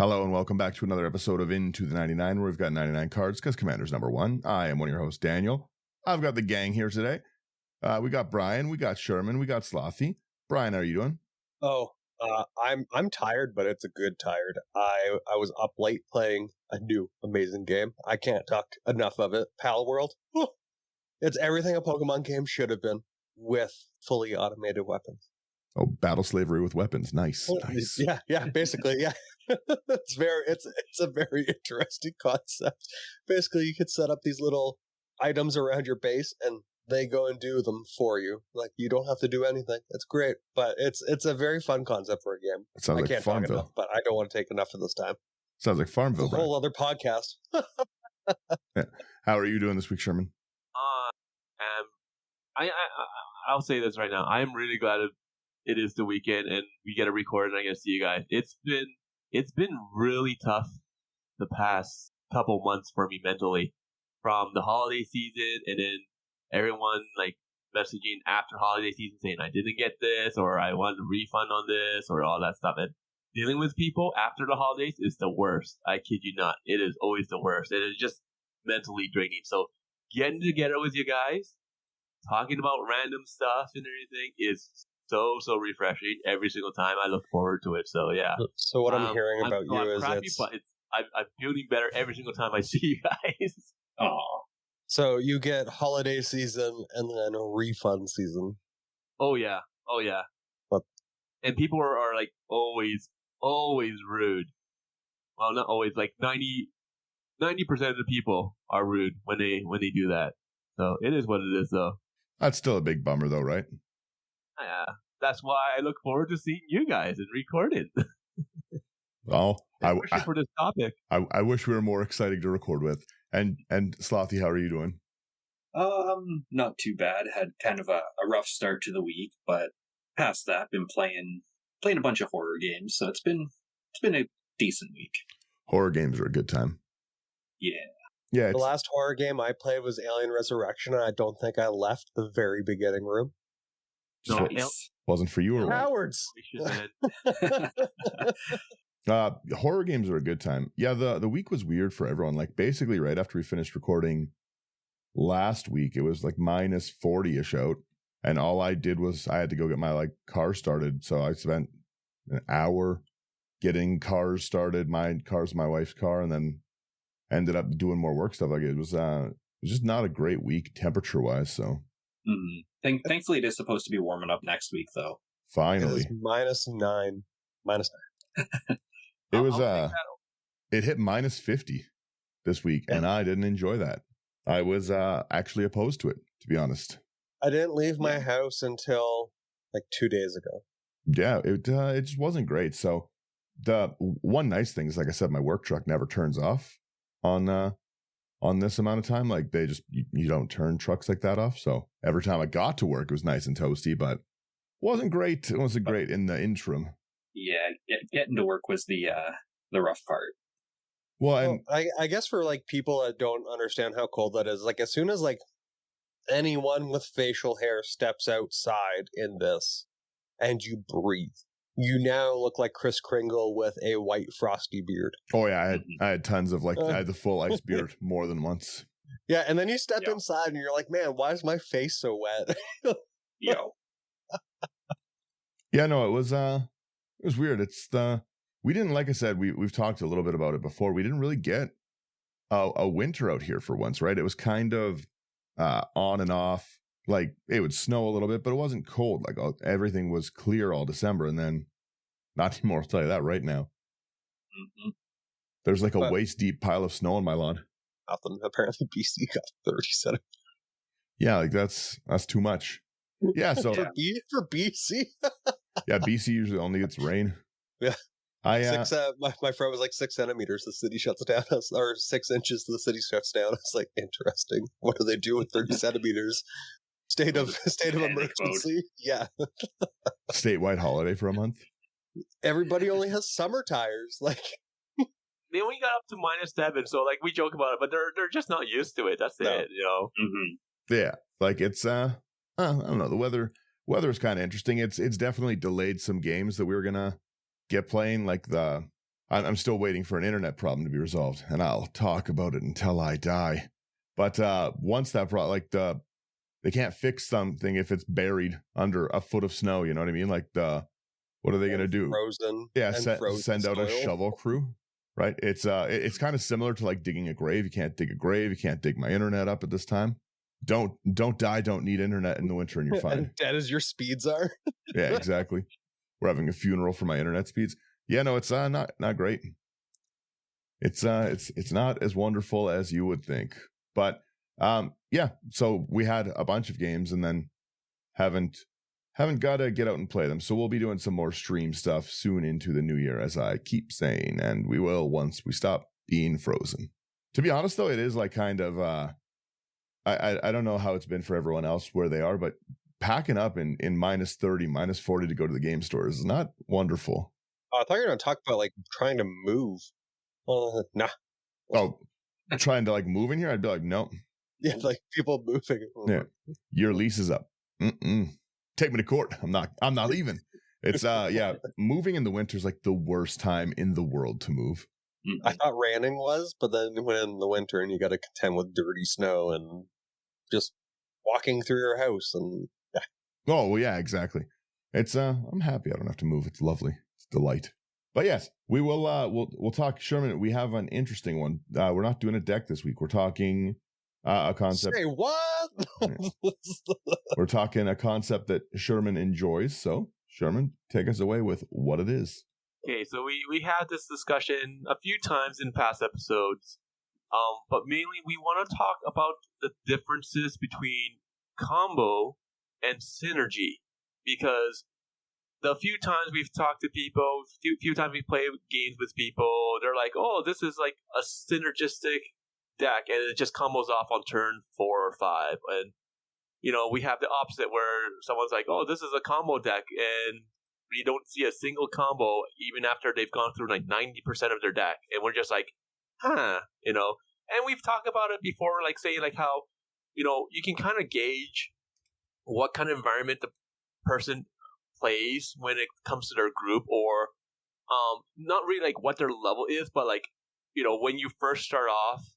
Hello and welcome back to another episode of Into the 99, where we've got 99 cards because Commander's number one. I am one of your hosts, Daniel. I've got the gang here today. We got Brian, we got Sherman, we got Slothy. Brian, how are you doing? I'm tired, but it's a good tired. I was up late playing a new amazing game. I can't talk enough of it. Pal World. It's everything a Pokemon game should have been with fully automated weapons. Oh, battle slavery with weapons. Nice. Yeah, basically, yeah. It's a very interesting concept. Basically, you could set up these little items around your base and they go and do them for you. Like, you don't have to do anything. It's great, but it's a very fun concept for a game. It sounds I like can't Farmville. talk enough, but I don't want to take enough of this time. Sounds like Farmville. It's a whole other podcast. Yeah. How are you doing this week, Sherman? I'll say this right now. I am really glad it is the weekend and we get to record and I get to see you guys. It's been really tough the past couple months for me mentally, from the holiday season and then everyone like messaging after holiday season saying I didn't get this or I want a refund on this or all that stuff. And dealing with people after the holidays is the worst. I kid you not. It is always the worst. It is just mentally draining. So getting together with you guys, talking about random stuff and everything is so refreshing every single time. I look forward to it. So yeah. So what I'm hearing about you is crappy, but I'm feeling better every single time I see you guys. Oh. So you get holiday season and then a refund season. Oh yeah. What? And people are like always rude. Well, not always. Like 90% of the people are rude when they do that. So it is what it is, though. That's still a big bummer, though, right? Yeah, that's why I look forward to seeing you guys and recording. Well, for this topic. I wish we were more exciting to record with. And Slothy, how are you doing? Not too bad. Had kind of a rough start to the week, but past that, been playing a bunch of horror games, so it's been a decent week. Horror games are a good time. Yeah. The last horror game I played was Alien Resurrection, and I don't think I left the very beginning room. Nice. Wasn't for you or what? Cowards. Horror games are a good time. Yeah, the week was weird for everyone. Like, basically right after we finished recording last week, it was like minus 40-ish out, and all I did was I had to go get my car started. So I spent an hour getting cars started. My car's my wife's car, and then ended up doing more work stuff. Like, it was just not a great week temperature wise. So thankfully it is supposed to be warming up next week, though. Finally, it was -9. It was it hit minus 50 this week, and I didn't enjoy that. I was actually opposed to it, to be honest. I didn't leave my house until like 2 days ago. Yeah, it just wasn't great. So the one nice thing is, like I said, my work truck never turns off on this amount of time. Like, they just you don't turn trucks like that off. So every time I got to work, it was nice and toasty, but wasn't great. It wasn't great in the interim. Yeah, getting to work was the rough part. Well, I guess for like people that don't understand how cold that is, like as soon as like anyone with facial hair steps outside in this and you breathe, you now look like Kris Kringle with a white frosty beard. Oh yeah, I had tons of I had the full ice beard more than once. Yeah, and then you step inside and you're like, man, why is my face so wet? Yo. Yeah, no, it was weird. We didn't, like I said, we've talked a little bit about it before. We didn't really get a winter out here for once, right? It was kind of on and off. Like, it would snow a little bit, but it wasn't cold. Like, everything was clear all December, and then not anymore. I'll tell you that right now. Mm-hmm. There's like a waist deep pile of snow on my lawn. Nothing. Apparently, BC got 30 centimeters. Yeah, like that's too much. Yeah, so for BC. Yeah, BC usually only gets rain. Yeah. My friend was like 6 centimeters. The city shuts down, or 6 inches. The city shuts down. It's like, interesting. What do they do with 30 centimeters? State of emergency. Yeah. Statewide holiday for a month. Everybody only has summer tires. Like, they only got up to -7, so like we joke about it, but they're just not used to it. That's it, you know. Mm-hmm. Yeah, like it's I don't know. The weather is kind of interesting. It's definitely delayed some games that we were gonna get playing. Like I'm still waiting for an internet problem to be resolved, and I'll talk about it until I die. But once that they can't fix something if it's buried under a foot of snow. You know what I mean? Like what are they going to do? Frozen. Yeah, frozen send out a soil. shovel crew, right? It's kind of similar to like digging a grave. You can't dig a grave. You can't dig my internet up at this time. Don't die. Don't need internet in the winter, and you're fine. And dead as your speeds are. Yeah, exactly. We're having a funeral for my internet speeds. Yeah, no, it's not great. It's not as wonderful as you would think. But yeah, so we had a bunch of games and then haven't got to get out and play them. So we'll be doing some more stream stuff soon into the new year, as I keep saying, and we will once we stop being frozen. To be honest, though, it is like kind of I don't know how it's been for everyone else where they are, but packing up in minus 30, minus 40 to go to the game store is not wonderful. I thought you were going to talk about like trying to move. Nah. Oh, trying to like move in here? I'd be like, no. Yeah, like people moving. Yeah, your lease is up. Take me to court. I'm not leaving. It's yeah, moving in the winter is like the worst time in the world to move. I thought ranning was, but then when in the winter and you got to contend with dirty snow and just walking through your house and yeah. Oh well, yeah, exactly. It's I'm happy I don't have to move. It's lovely. It's a delight. But yes, we will we'll talk, Sherman. We have an interesting one. We're not doing a deck this week. We're talking a concept. Say what? We're talking a concept that Sherman enjoys. So Sherman, take us away with what it is. Okay, so we had this discussion a few times in past episodes, but mainly we want to talk about the differences between combo and synergy, because the few times we've talked to people, few times we play games with people, they're like, oh, this is like a synergistic deck, and it just combos off on turn 4 or 5. And, you know, we have the opposite where someone's like, oh, this is a combo deck, and we don't see a single combo even after they've gone through like 90% of their deck. And we're just like, you know. And we've talked about it before, like saying like how, you know, you can kind of gauge what kind of environment the person plays when it comes to their group, or not really like what their level is, but like, you know, when you first start off,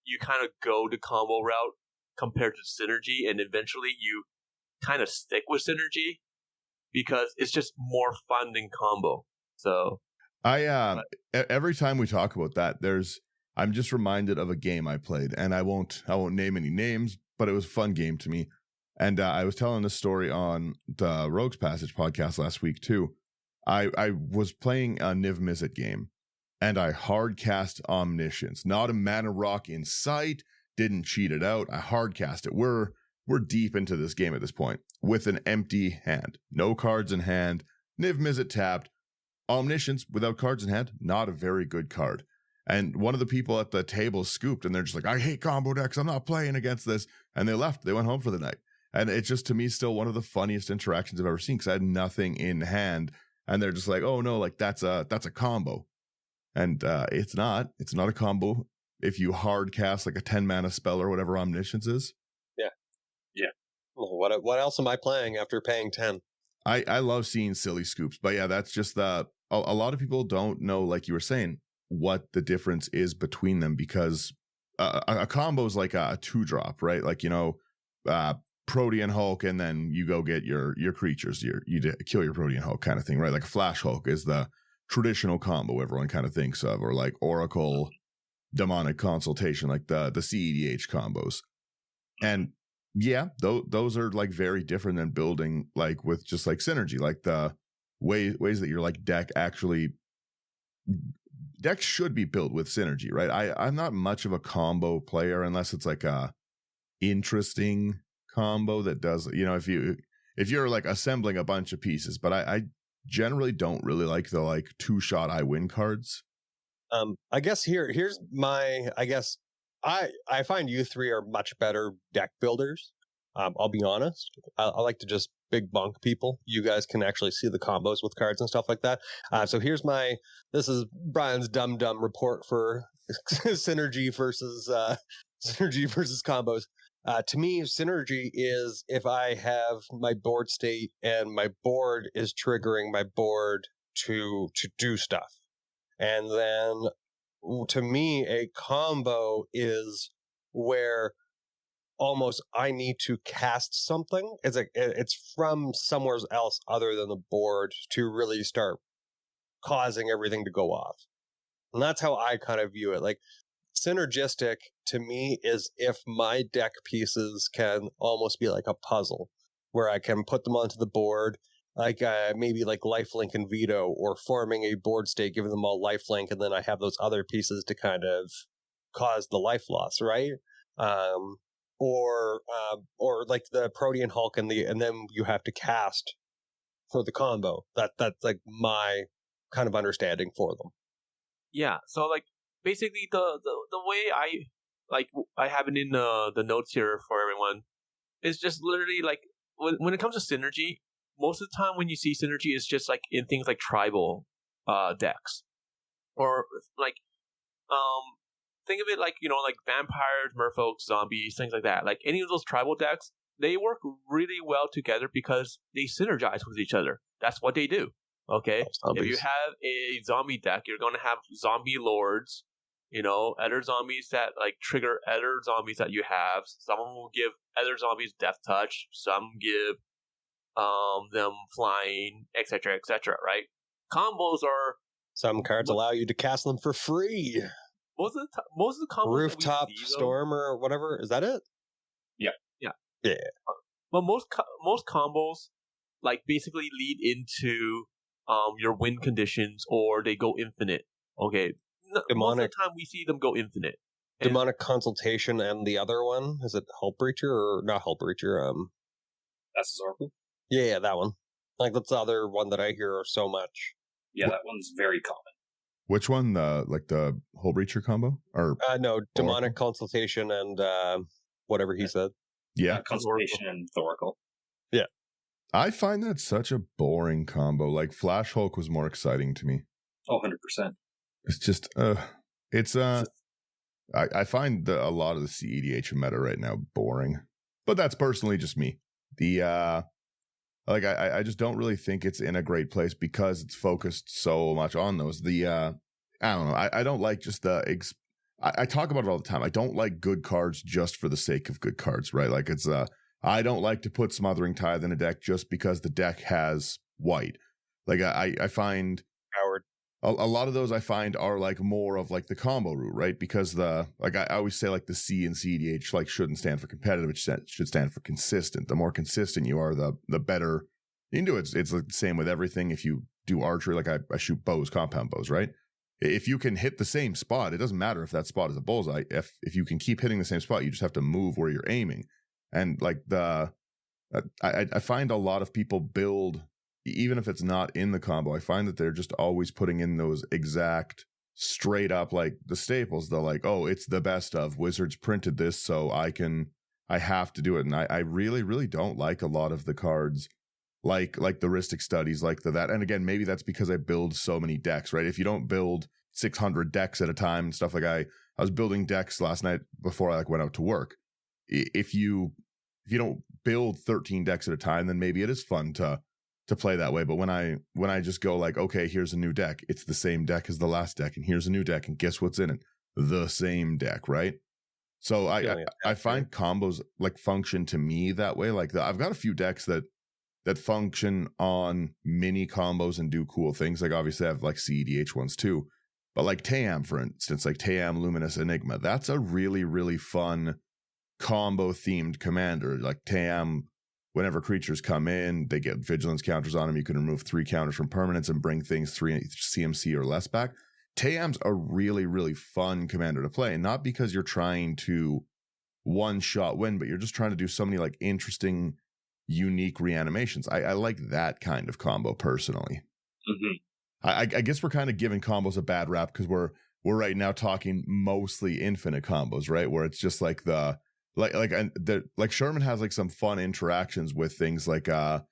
you kind of go the combo route compared to synergy, and eventually you kind of stick with synergy because it's just more fun than combo. So every time we talk about that, I'm just reminded of a game I played, and I won't name any names, but it was a fun game to me. And I was telling this story on the Rogues Passage podcast last week too. I was playing a Niv Mizzet game, and I hard cast Omniscience. Not a mana rock in sight. Didn't cheat it out. I hard cast it. We're deep into this game at this point with an empty hand, no cards in hand. Niv Mizzet tapped. Omniscience without cards in hand, not a very good card. And one of the people at the table scooped, and they're just like, I hate combo decks. I'm not playing against this. And they left. They went home for the night. And it's just, to me, still one of the funniest interactions I've ever seen, because I had nothing in hand, and they're just like, "Oh no, like that's a combo," and it's not a combo if you hard cast like a 10 mana spell or whatever Omniscience is. Yeah. Well, what else am I playing after paying 10? I love seeing silly scoops, but yeah, that's just a lot of people don't know, like you were saying, what the difference is between them, because a combo is like a 2-drop, right? Like, you know, Protean Hulk, and then you go get your creatures, you kill your Protean Hulk kind of thing, right? Like a Flash Hulk is the traditional combo everyone kind of thinks of, or like Oracle Demonic Consultation, like the CEDH combos. And yeah, those are like very different than building like with just like synergy, like the ways that your like decks should be built with synergy, right? I'm not much of a combo player unless it's like a interesting combo that does, you know, if you're like assembling a bunch of pieces. But I generally don't really like the like 2-shot I win cards. I guess here's my, I guess I find you three are much better deck builders. I'll be honest. I like to just big bunk people. You guys can actually see the combos with cards and stuff like that. So this is Brian's dumb report for synergy versus combos. To me, synergy is if I have my board state and my board is triggering my board to do stuff. And then to me, a combo is where almost I need to cast something. It's from somewhere else other than the board to really start causing everything to go off. And that's how I kind of view it. Like, synergistic to me is if my deck pieces can almost be like a puzzle where I can put them onto the board, like maybe like lifelink and veto, or forming a board state, giving them all lifelink, and then I have those other pieces to kind of cause the life loss, right? Or like the Protean Hulk and then you have to cast for the combo. That's like my kind of understanding for them. Yeah, so like basically the way I have it in the notes here for everyone is just literally like when it comes to synergy, most of the time when you see synergy is just like in things like tribal decks, or like think of it like, like vampires, merfolk, zombies, things like that. Like any of those tribal decks, they work really well together because they synergize with each other. That's what they do. Okay, if you have a zombie deck, you're going to have zombie lords, other zombies that like trigger other zombies that you have. Some will give other zombies death touch. Some give them flying, etc., right? Combos are... Some cards allow you to cast them for free. Most of the combos... Rooftop Storm or whatever. Is that it? Yeah. But most combos like basically lead into your win conditions, or they go infinite. Okay, most of the time we see them go infinite. Demonic Consultation and the other one, is it Hull Breacher or not Hull Breacher? That's Oracle. Yeah, that one. Like that's the other one that I hear so much. Yeah, that one's very common. Which one? The Hull Breacher combo? Or no, Demonic Consultation and whatever he said. Yeah, Consultation and Thoracle. Yeah. I find that such a boring combo. Like Flash Hulk was more exciting to me. Oh, 100%. It's just, I find a lot of the CEDH meta right now boring, but that's personally just me. I just don't really think it's in a great place because it's focused so much on those. I don't know. I don't like just I talk about it all the time. I don't like good cards just for the sake of good cards, right? Like it's, I don't like to put Smothering Tithe in a deck just because the deck has white. Like I find Howard. A lot of those I find are like more of like the combo route, right? Because I always say like the C in CEDH like shouldn't stand for competitive. It should stand for consistent. The more consistent you are, the better you can do it. It's like the same with everything. If you do archery, like I shoot bows, compound bows, right? If you can hit the same spot, it doesn't matter if that spot is a bullseye. If you can keep hitting the same spot, you just have to move where you're aiming. And like I find a lot of people build, even if it's not in the combo, I find that they're just always putting in those exact straight up, like the staples. They're like, oh, it's the best of Wizards printed this, so I have to do it. And I really, really don't like a lot of the cards, like the Ristic Studies, like that. And again, maybe that's because I build so many decks, right? If you don't build 600 decks at a time and stuff, like I was building decks last night before I went out to work. If you don't build 13 decks at a time, then maybe it is fun to play that way. But when I just go like, okay, here's a new deck, it's the same deck as the last deck, and here's a new deck, and guess what's in it? The same deck, right? So I find combos like function to me that way. Like I've got a few decks that function on mini combos and do cool things. Like obviously I have like CEDH ones too, but like Tayam, for instance, like Tayam Luminous Enigma, that's a really, really fun combo themed commander. Like Tayam, whenever creatures come in, they get vigilance counters on them. You can remove 3 counters from permanents and bring things 3 CMC or less back. Tayam's a really, really fun commander to play. And not because you're trying to one-shot win, but you're just trying to do so many like interesting, unique reanimations. I like that kind of combo personally. Mm-hmm. I guess we're kind of giving combos a bad rap because we're right now talking mostly infinite combos, right? Where it's just like like Sherman has like some fun interactions with things like a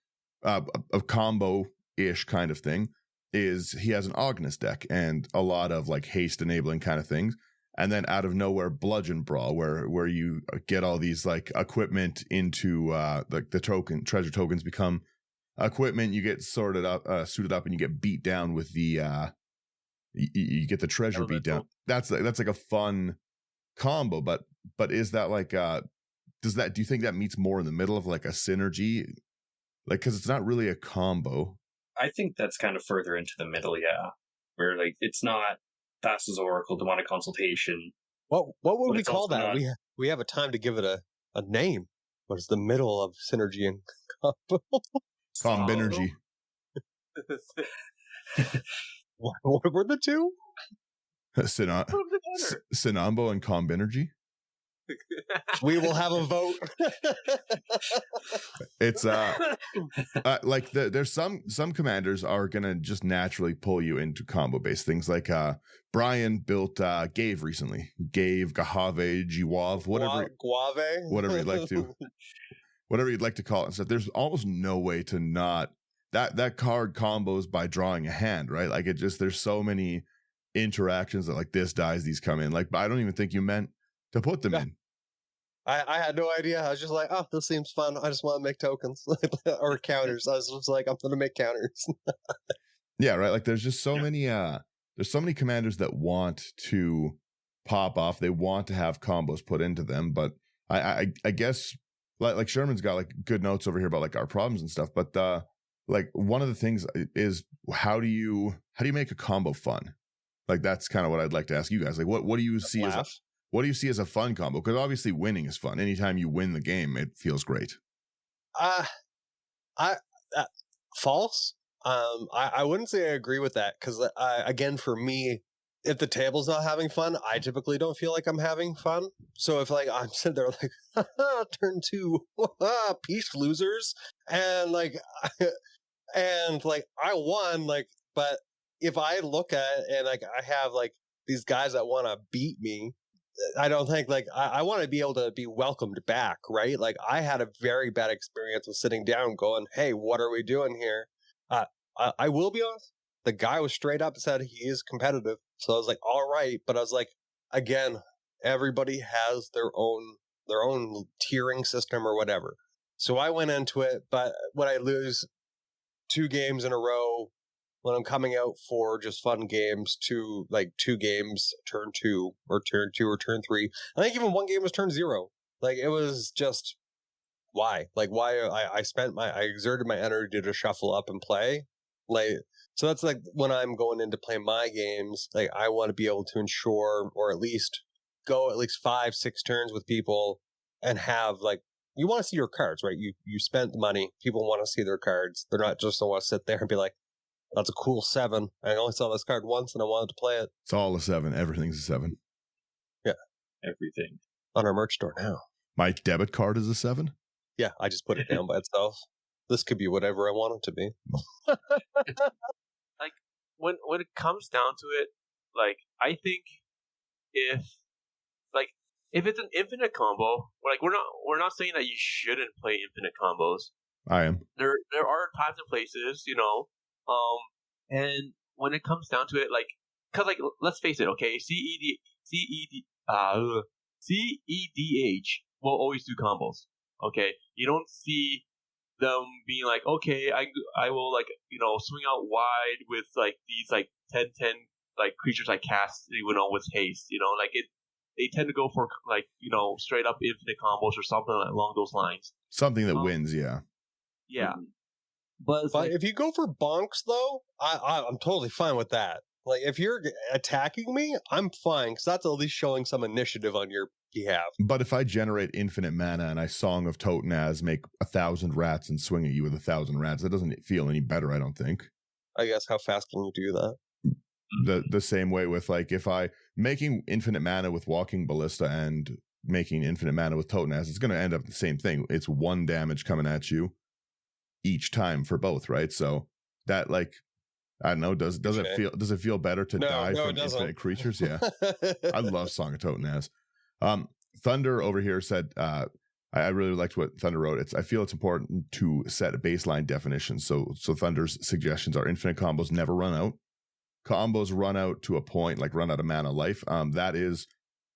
combo-ish kind of thing is he has an Agnus deck and a lot of like haste enabling kind of things. And then out of nowhere, Bludgeon Brawl, where you get all these like equipment into like the treasure tokens become equipment. You get suited up, and you get beat down with the you get the treasure beat down. That's like a fun combo, but is that like do you think that meets more in the middle of like a synergy? Like, because it's not really a combo. I think that's kind of further into the middle, yeah. Where like it's not fast as Oracle, demonic consultation. What would we call that? Not... We have a time to give it a name. What is the middle of synergy and combo? Combinergy. What were the two? Sinambo and Combinergy. We will have a vote. It's like there's some commanders are gonna just naturally pull you into combo based things. Like Brian built Gave recently. Gave, Gahave, Giwav, whatever you'd like to call it and stuff. There's almost no way to not that card combos by drawing a hand, right? Like there's so many interactions that like this dies, these come in. Like, but I don't even think you meant to put them in. I had no idea. I was just like, oh, this seems fun. I just want to make tokens or counters. I was just like, I'm going to make counters. Yeah, right. Like there's just so many there's so many commanders that want to pop off. They want to have combos put into them, but I guess like Sherman's got like good notes over here about like our problems and stuff, but like one of the things is how do you make a combo fun? Like that's kind of what I'd like to ask you guys. Like what do you see as a fun combo? Because obviously winning is fun. Anytime you win the game, it feels great. False. I wouldn't say I agree with that because again, for me, if the table's not having fun, I typically don't feel like I'm having fun. So if like I'm sitting there like turn 2, peace losers, and like I won, like, but if I look at it and like I have like these guys that want to beat me, I don't think like I want to be able to be welcomed back, right? Like I had a very bad experience with sitting down going, hey, what are we doing here? I will be honest, the guy was straight up and said he is competitive. So I was like, all right. But I was like, again, everybody has their own tiering system or whatever. So I went into it, but when I lose 2 games in a row, when I'm coming out for just fun games, 2 games, turn 2 or turn 3. I think even 1 game was turn 0. Like it was just why I exerted my energy to shuffle up and play. Like, so that's like when I'm going in to play my games, like I want to be able to ensure or at least go at least 5-6 turns with people and have like, you want to see your cards, right? You spent the money. People want to see their cards. They're not just want to sit there and be like, that's a cool 7. I only saw this card once and I wanted to play it. It's all a 7. Everything's a 7. Yeah. Everything. On our merch store now. My debit card is a 7? Yeah, I just put it down by itself. This could be whatever I want it to be. Like when it comes down to it, like I think if it's an infinite combo, like we're not saying that you shouldn't play infinite combos. I am. There are times and places, and when it comes down to it, like, cause like let's face it, okay, CEDH will always do combos. Okay, you don't see them being like, okay, I will like swing out wide with like these like 10 like creatures I cast with haste. Like they tend to go for like straight up infinite combos or something along those lines. Something that wins, yeah. Yeah. Mm-hmm. But if you go for bonks though, I'm totally fine with that. Like if you're attacking me, I'm fine because that's at least showing some initiative on your behalf. But if I generate infinite mana and I Song of Totenaz, make 1,000 rats and swing at you with 1,000 rats, that doesn't feel any better, I don't think. I guess how fast can you do that? The same way with like if I making infinite mana with Walking Ballista and making infinite mana with Totenaz, it's going to end up the same thing. It's 1 damage coming at you each time for both, right? So that like I don't know, does it feel better to die from infinite creatures? Yeah. I love Song of Totenaz. Thunder over here said I really liked what Thunder wrote. I feel it's important to set a baseline definition. So Thunder's suggestions are infinite combos never run out. Combos run out to a point, like run out of mana life.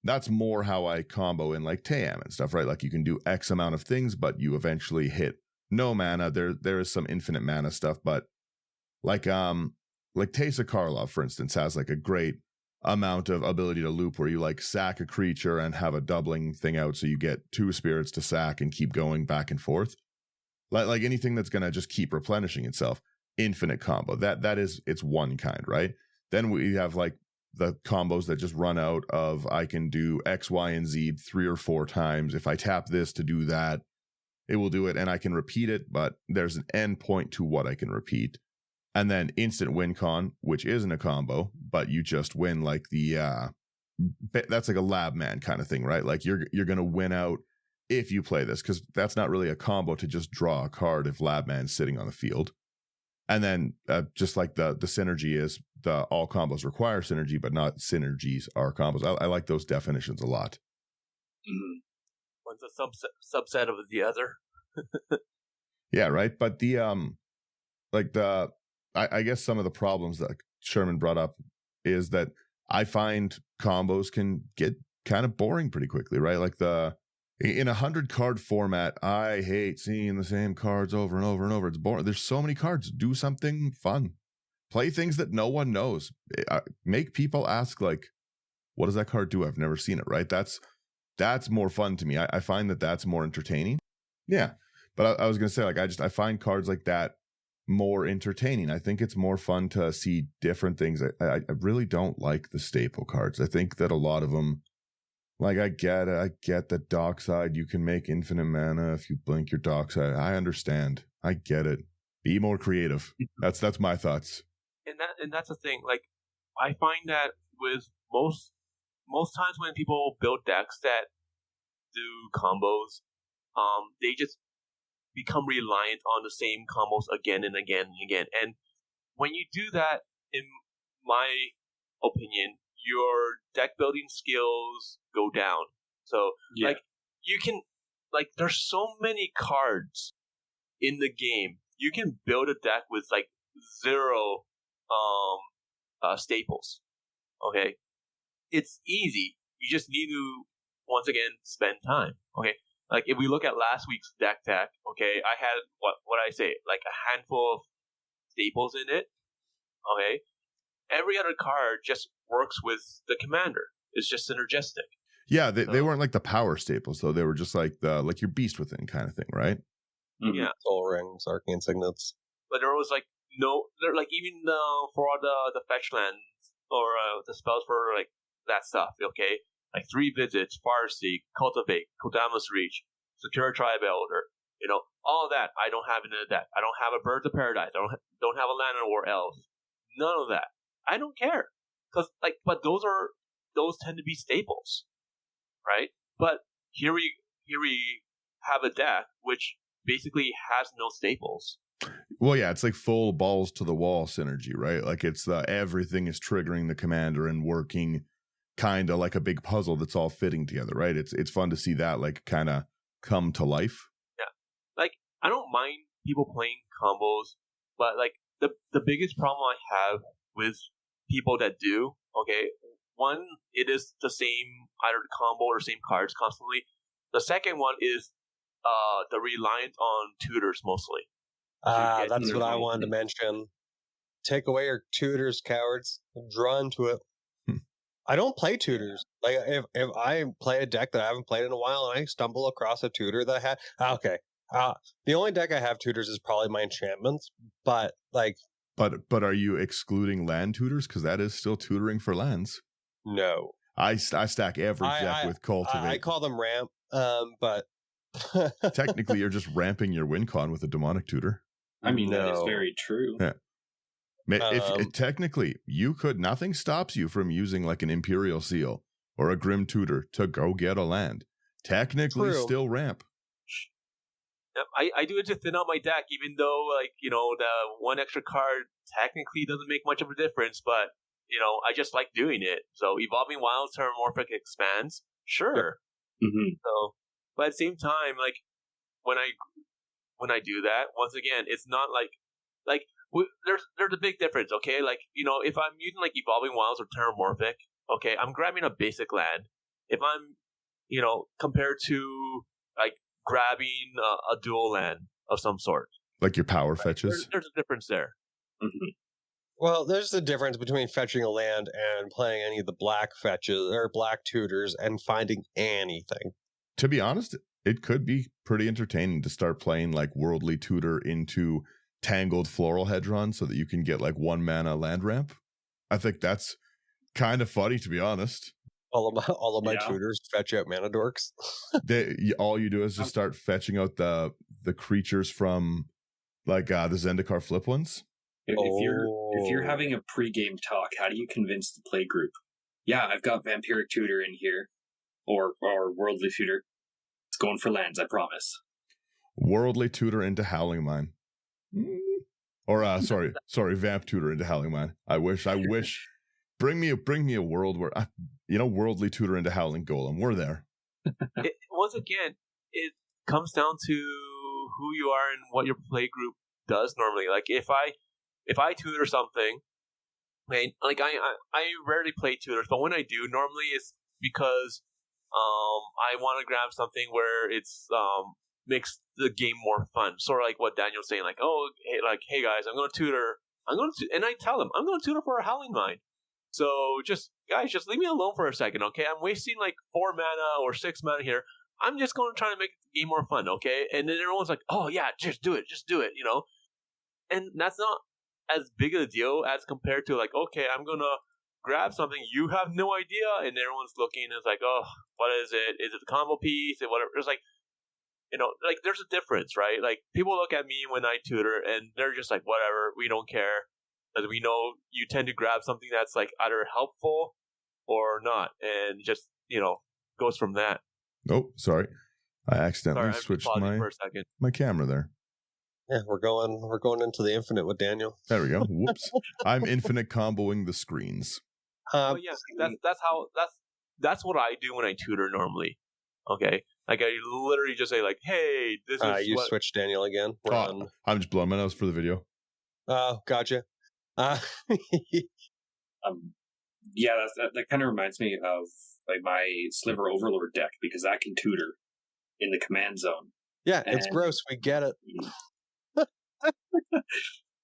That's more how I combo in like Tayam and stuff, right? Like you can do X amount of things, but you eventually hit no mana. There is some infinite mana stuff, but like like Teysa Karlov, for instance, has like a great amount of ability to loop where you like sack a creature and have a doubling thing out, so you get 2 spirits to sack and keep going back and forth. Like anything that's gonna just keep replenishing itself. Infinite combo. That is, it's one kind, right? Then we have like the combos that just run out of, I can do X, Y, and Z 3 or 4 times. If I tap this to do that, it will do it, and I can repeat it, but there's an end point to what I can repeat. And then instant win con, which isn't a combo, but you just win like that's like a lab man kind of thing, right? Like you're gonna win out if you play this, because that's not really a combo to just draw a card if lab man's sitting on the field. And then just like the synergy is, the all combos require synergy, but not synergies are combos. I like those definitions a lot. Mm-hmm. One's a subset of the other. Yeah, right. But I guess some of the problems that Sherman brought up is that I find combos can get kind of boring pretty quickly, right? Like in a 100-card format, I hate seeing the same cards over and over and over. It's boring. There's so many cards. Do something fun. Play things that no one knows. Make people ask, like, what does that card do? I've never seen it, right? That's more fun to me. I find that's more entertaining. Yeah. But I was going to say, like, I find cards like that more entertaining. I think it's more fun to see different things. I really don't like the staple cards. I think that a lot of them, like, I get the dockside. You can make infinite mana if you blink your dockside. I understand. I get it. Be more creative. That's my thoughts. And that's the thing. Like, I find that with most times when people build decks that do combos, they just become reliant on the same combos again and again and again. And when you do that, in my opinion, your deck building skills go down. So, like, you can, like, there's so many cards in the game. You can build a deck with, like, 0 staples. Okay? It's easy. You just need to, once again, spend time. Okay? Like, if we look at last week's deck tech, okay, I had, what I say, like a handful of staples in it. Okay? Every other card just works with the commander. It's just synergistic. Yeah, they weren't like the power staples, though. They were just like your Beast Within kind of thing, right? Mm-hmm. Yeah. Soul Rings, Arcane Signets. But there was like even for the fetch lands or the spells for like that stuff, okay? Like 3 Visits, Farseek, Cultivate, Kodama's Reach, Secure Tribe Elder, all of that I don't have in the deck. I don't have a Birds of Paradise. I don't have a Land of War Elves. None of that. I don't care. But those tend to be staples, right? But here we have a deck which basically has no staples. Well, yeah, it's like full balls to the wall synergy, right? Like it's everything is triggering the commander and working kind of like a big puzzle that's all fitting together, right? It's fun to see that like kind of come to life. Yeah, like I don't mind people playing combos, but like the biggest problem I have with people that do, okay, one, it is the same either combo or same cards constantly. The second one is the reliant on tutors mostly. That's what I wanted to mention. Take away your tutors, cowards. I'm drawn to it. I don't play tutors. Like if I play a deck that I haven't played in a while and I stumble across a tutor that I had, okay. The only deck I have tutors is probably my enchantments, but like. But are you excluding land tutors? Because that is still tutoring for lands. No, I stack every deck with Cultivate. I call them ramp, but technically you're just ramping your win con with a demonic tutor. I mean, that is very true. Yeah. If technically you could, nothing stops you from using like an Imperial Seal or a Grim Tutor to go get a land. Technically, still ramp. I do it to thin out my deck, even though the one extra card technically doesn't make much of a difference, but I just like doing it. So Evolving Wilds Terramorphic expands, sure. Yep. Mm-hmm. So, but at the same time, like when I do that, once again, it's not like there's a big difference, okay? Like, if I'm using like Evolving Wilds or Terramorphic, okay, I'm grabbing a basic land. If I'm, compared to like grabbing a dual land of some sort, like your power fetches. There's a difference there. Mm-hmm. Well, there's the difference between fetching a land and playing any of the black fetches or black tutors and finding anything. To be honest, it could be pretty entertaining to start playing like Worldly Tutor into Tangled Floral Hedron so that you can get like 1 mana land ramp. I think that's kind of funny, to be honest. All of my tutors fetch out mana dorks. All you do is just start fetching out the creatures from like the Zendikar flip ones. If you're having a pre-game talk, how do you convince the play group? Yeah, I've got Vampiric Tutor in here, or Worldly Tutor. It's going for lands, I promise. Worldly Tutor into Howling Mine, or sorry, Vamp Tutor into Howling Mine. I wish. Bring me a world where Worldly Tutor into Howling Golem. We're there. Once again, it comes down to who you are and what your play group does normally. Like if I tutor something, and like I rarely play tutors, but when I do, normally it's because I want to grab something where it's makes the game more fun. Sort of like what Daniel's saying, like, hey guys, I'm going to tutor. And I tell them I'm going to tutor for a Howling Mine. So just leave me alone for a second, okay? I'm wasting like 4 mana or 6 mana here. I'm just going to try to make the game more fun, okay? And then everyone's like, oh yeah, just do it, you know? And that's not as big of a deal as compared to like, okay, I'm going to grab something, you have no idea, and everyone's looking and it's like, oh, what is it? Is it the combo piece? And whatever. It's like, like there's a difference, right? Like people look at me when I tutor and they're just like, whatever, we don't care. Because we know you tend to grab something that's like either helpful or not, and just goes from that. Oh, sorry, I accidentally switched my camera there. Yeah, we're going into the infinite with Daniel. There we go. Whoops, I'm infinite comboing the screens. Yeah, that's what I do when I tutor normally. Okay, like I literally just say like, hey, this is you switched Daniel again. I'm just blowing my nose for the video. Oh, gotcha. That kind of reminds me of like my Sliver Overlord deck, because I can tutor in the command zone. Yeah, it's gross. We get it.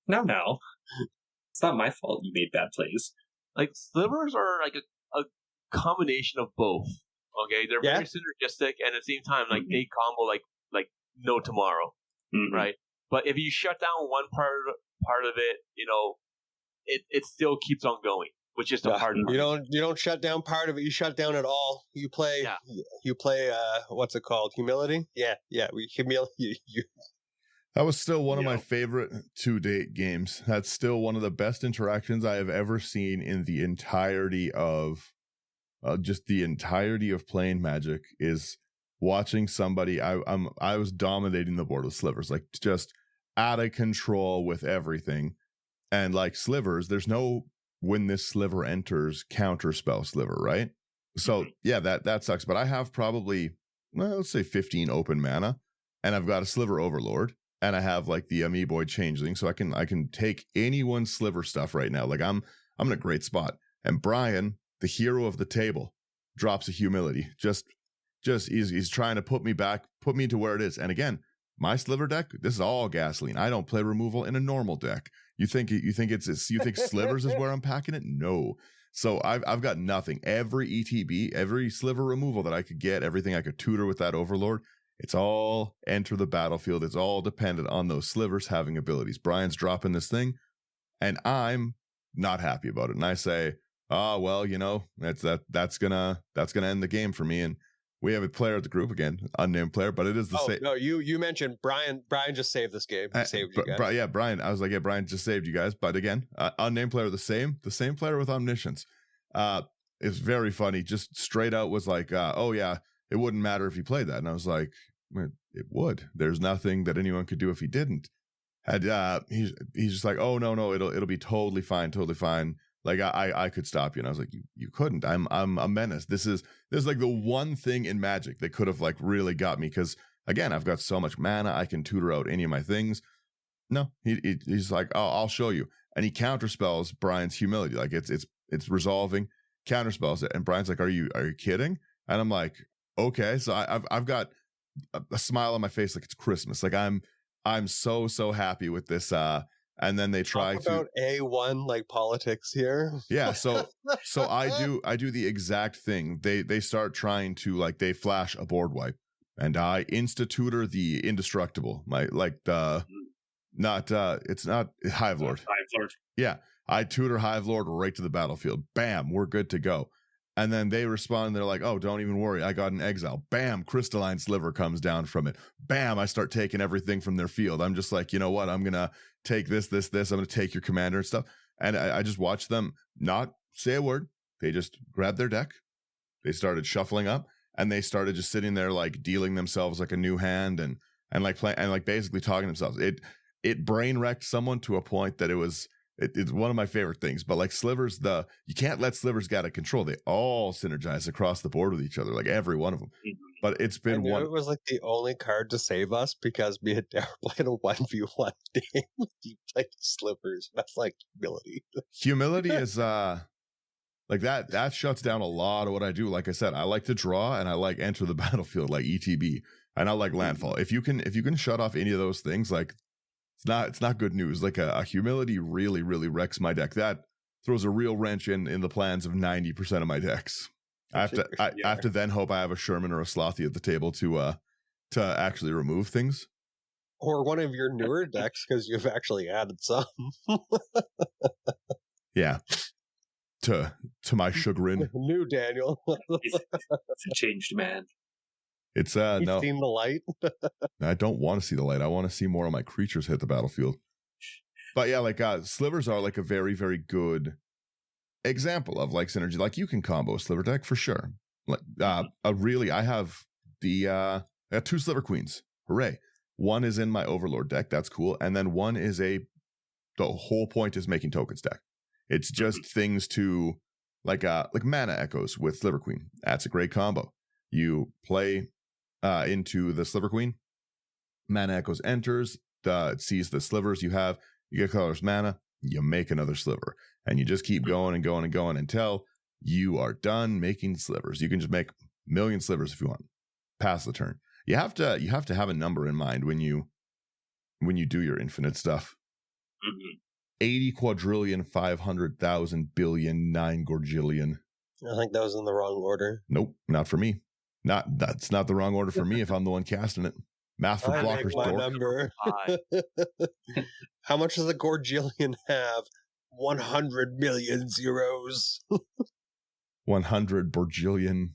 No. It's not my fault you made bad plays. Like slivers are like a combination of both. Okay, they're very synergistic, and at the same time, like they combo like no tomorrow, right? But if you shut down one part of it, it still keeps on going, which is the hard part. You don't shut down part of it. You shut down it all. You play. Yeah. You play. What's it called? Humility. Yeah. Humility. That was still one of my favorite to-date games. That's still one of the best interactions I have ever seen in the entirety of, playing Magic. Is watching somebody. I was dominating the board with slivers, like just out of control with everything. And like slivers, there's no when this sliver enters counterspell sliver, right? So yeah, that sucks. But I have probably, let's say 15 open mana, and I've got a Sliver Overlord, and I have like the Amoeboid Changeling, so I can take anyone's sliver stuff right now. Like I'm in a great spot. And Brian, the hero of the table, drops a humility. Just he's trying to put me to where it is. And again, my sliver deck, this is all gasoline. I don't play removal in a normal deck. You think slivers is where I'm packing it? No. So I've got nothing. Every ETB, every sliver removal that I could get, everything I could tutor with that Overlord, it's all enter the battlefield. It's all dependent on those slivers having abilities. Brian's dropping this thing, and I'm not happy about it. And I say, that's gonna end the game for me. And we have a player at the group again, unnamed player, but it is the same. No, you mentioned Brian. Brian just saved this game. He saved you guys. Brian. I was like, Brian just saved you guys. But again, unnamed player, the same player with omniscience. It's very funny. Just straight out was like, it wouldn't matter if he played that. And I was like, it would. There's nothing that anyone could do if he didn't. And he's just like, oh no, it'll be totally fine. Like I could stop you. And I was like, you couldn't. I'm a menace. This is like the one thing in Magic that could have like really got me, because again, I've got so much mana, I can tutor out any of my things. No, he's like, oh, I'll show you. And he counterspells Brian's humility. Like it's resolving, counterspells it. And Brian's like, are you kidding? And I'm like, okay. So I've got a smile on my face like it's Christmas. Like I'm so happy with this and then they try Talk to about A1 like politics here. Yeah, so I do the exact thing. They start trying to like they flash a board wipe, and I institutor the indestructible. My like the not it's not Hive Lord. Hive Lord. Yeah, I tutor Hive Lord right to the battlefield. Bam, we're good to go. And then they respond, and they're like, "Oh, don't even worry, I got an exile." Bam, crystalline sliver comes down from it. Bam, I start taking everything from their field. I'm just like, you know what? I'm gonna take this. I'm gonna take your commander and stuff. And I just watched them not say a word. They just grabbed their deck. They started shuffling up, and they started just sitting there like dealing themselves like a new hand and like playing and like basically talking to themselves. It brain wrecked someone to a point that it's one of my favorite things. But like slivers, you can't let slivers get out of control. They all synergize across the board with each other, like every one of them. But it's been one. It was like the only card to save us because me and Darren played a 1v1 game. You played slivers. That's like humility. Humility is like that shuts down a lot of what I do. Like I said, I like to draw and I like enter the battlefield like ETB, and I like landfall. If you can shut off any of those things, like it's not good news. Like a humility really, really wrecks my deck. That throws a real wrench in the plans of 90% of my decks. I have to then hope I have a Sherman or a Slothy at the table to actually remove things. Or one of your newer decks because you've actually added some. Yeah. To my chagrin. New Daniel. It's a changed man. It's You've no. seen the light. I don't want to see the light. I want to see more of my creatures hit the battlefield. But yeah, like slivers are like a very, very good example of like synergy. Like you can combo a sliver deck for sure. Like I have I got 2 sliver queens. Hooray. One is in my overlord deck. That's cool. And then one is the whole point is making tokens deck. It's just things to like mana echoes with sliver queen. That's a great combo. You play into the sliver queen. Mana echoes enters. It sees the slivers you have. You get colorless mana. You make another sliver, and you just keep going and going and going until you are done making slivers. You can just make a million slivers if you want. Pass the turn. You have to have a number in mind when you do your infinite stuff. 80 quadrillion, 500,000 billion, 9 gorgillion. I think that was in the wrong order. Nope, not for me. That's not the wrong order for me if I'm the one casting it. Math for blockers, dork. Number. How much does the Gorgillion have? 100 million zeros. 100 Borgillion.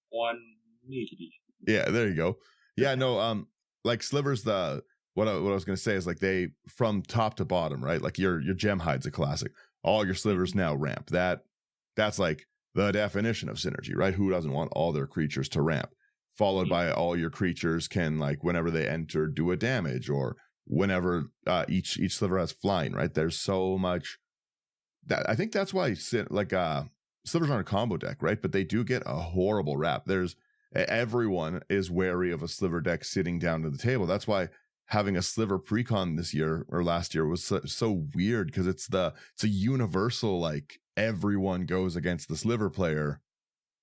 1 million. Yeah, there you go. Yeah, no, like slivers, what I was gonna say is like they from top to bottom, right? Like your gem hide's a classic. All your slivers now ramp. That's like the definition of synergy, right? Who doesn't want all their creatures to ramp? Followed by all your creatures can, like, whenever they enter, do a damage, or whenever each sliver has flying, right? There's so much that I think that's why slivers aren't a combo deck, right? But they do get a horrible rap. Everyone is wary of a sliver deck sitting down to the table. That's why having a sliver precon this year or last year was so weird, because it's a universal, like, everyone goes against the sliver player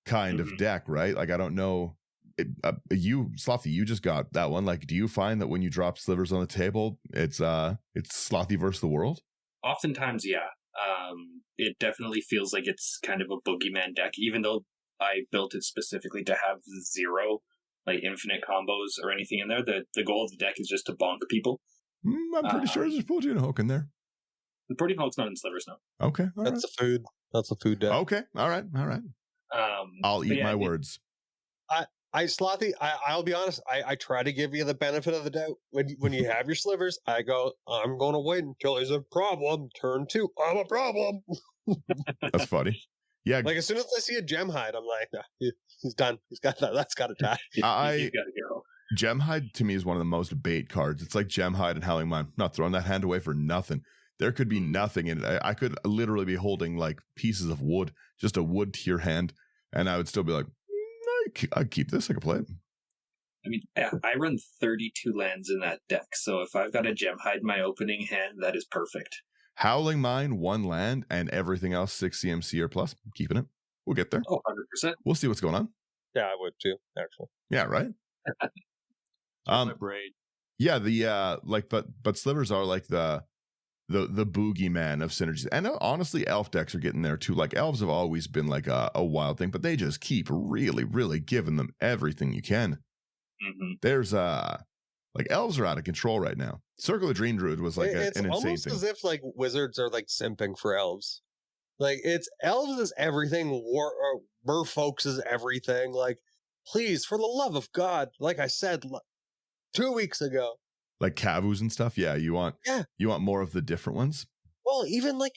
kind of deck, right? Like, I don't know. Slothy, you just got that one. Like, do you find that when you drop slivers on the table, it's Slothy versus the world? Oftentimes, yeah. It definitely feels like it's kind of a boogeyman deck, even though I built it specifically to have 0, like, infinite combos or anything in there. The goal of the deck is just to bonk people. I'm pretty sure there's a Protein Hook in there. The Protein Hook's not in slivers, no. Okay, That's a food. That's a food deck. Okay, all right. I'll eat my words. Slothy, I'll be honest. I try to give you the benefit of the doubt when you have your slivers. I go, I'm going to wait until there's a problem. Turn 2, I'm a problem. That's funny. Yeah, like as soon as I see a gem hide, I'm like, nah, he's done. He's got that. That's got to die. He's got to go. Gem hide to me is one of the most bait cards. It's like gem hide and Howling Mine. I'm not throwing that hand away for nothing. There could be nothing in it. I could literally be holding like pieces of wood, just a wood tier hand, and I would still be like, I'd keep this. I could play it. I mean, I run 32 lands in that deck, so if I've got a gem hide in my opening hand, that is perfect. Howling Mine, 1 land, and everything else 6 CMC or plus. I'm keeping it. We'll get there. Oh, 100%. We'll see what's going on. Yeah, I would too, actually. Yeah, right? My brain. Yeah, but slivers are like the boogeyman of synergies. And honestly, elf decks are getting there too. Like elves have always been like a wild thing, but they just keep really, really giving them everything you can. Mm-hmm. There's like elves are out of control right now. Circle of Dream Druid was like an insane almost thing. as if like wizards are like simping for elves. Like it's elves is everything. Merfolks is everything. Like, please, for the love of God, like I said 2 weeks ago. Like Kavus and stuff, you want more of the different ones. Well, even like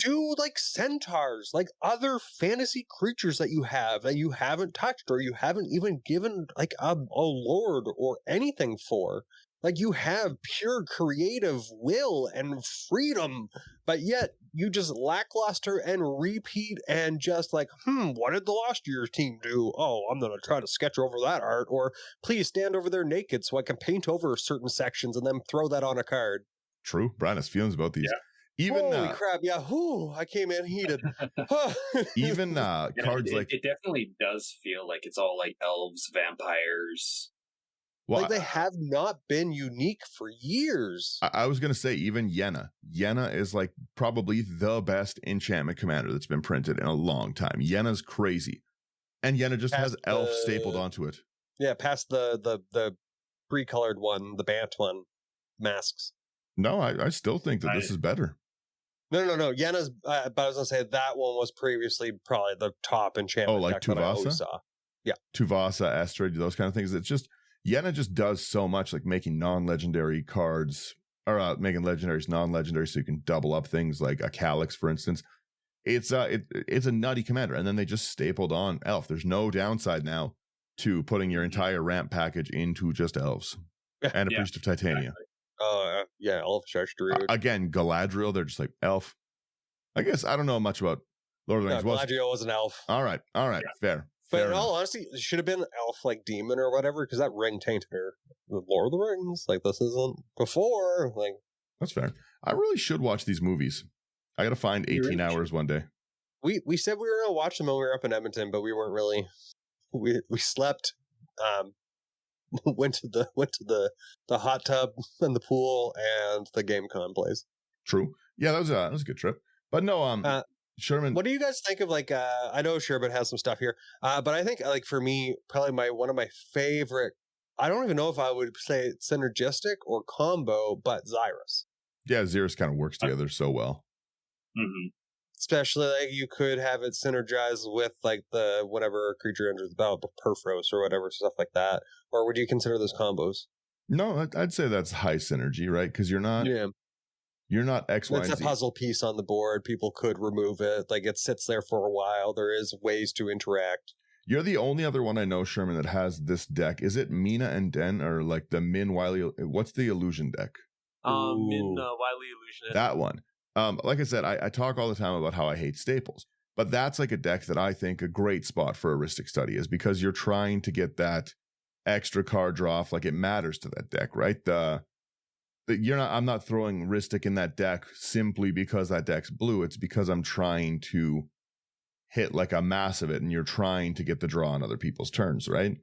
do like centaurs, like other fantasy creatures that you haven't touched or you haven't even given like a lord or anything for. Like you have pure creative will and freedom, but yet you just lackluster and repeat and just like, what did the last year's team do? Oh, I'm going to try to sketch over that art, or please stand over there naked so I can paint over certain sections and then throw that on a card. True. Brian has feelings about these. Yeah. Even holy crap, yeah. I came in heated. Even cards like it definitely does feel like it's all like elves, vampires. Well, like they have not been unique for years. I was going to say even Yenna. Yenna is like probably the best enchantment commander that's been printed in a long time. Yenna's crazy. And Yenna just has elf stapled onto it. Yeah, past the pre-colored one, the Bant one, masks. No, I still think that this is better. No. Yenna's, but I was going to say that one was previously probably the top enchantment like deck that I always saw. Yeah. Tuvasa, Asteroid, those kind of things. It's just, Yenna just does so much, like making non-legendary cards, or making legendaries non-legendary so you can double up things like a Calyx, for instance. It's a nutty commander, and then they just stapled on elf. There's no downside now to putting your entire ramp package into just elves and a Priest of Titania. Exactly. Elf Charge again, Galadriel, they're just like elf. I guess I don't know much about Lord of the Rings. Galadriel was an elf. All right, fair. But in all honesty, it should have been elf like demon or whatever, because that ring tainted her. The Lord of the Rings, like this isn't before. Like that's fair. I really should watch these movies. I got to find 18 hours one day. We said we were going to watch them when we were up in Edmonton, but we weren't really. We slept. Went to the hot tub and the pool and the GameCon place. True. Yeah, that was a good trip. But no, Sherman. What do you guys think of like? I know Sherman has some stuff here, but I think like for me, probably one of my favorite. I don't even know if I would say synergistic or combo, but Xyrus. Yeah, Xyrus kind of works together so well. Mm-hmm. Especially like you could have it synergize with like the whatever creature enters the battle, Perforos or whatever stuff like that. Or would you consider those combos? No, I'd say that's high synergy, right? Because you're not X, Y, and Z. It's a puzzle piece on the board. People could remove it. Like it sits there for a while. There is ways to interact. You're the only other one I know, Sherman, that has this deck. Is it Mina and Den or like the Min Wily? What's the illusion deck? Min Wily Illusionist. That one. Like I said, I talk all the time about how I hate staples, but that's like a deck that I think a great spot for heuristic study is because you're trying to get that extra card draw off. Like it matters to that deck, right? I'm not throwing heuristic in that deck simply because that deck's blue. It's because I'm trying to hit like a mass of it, and you're trying to get the draw on other people's turns, right?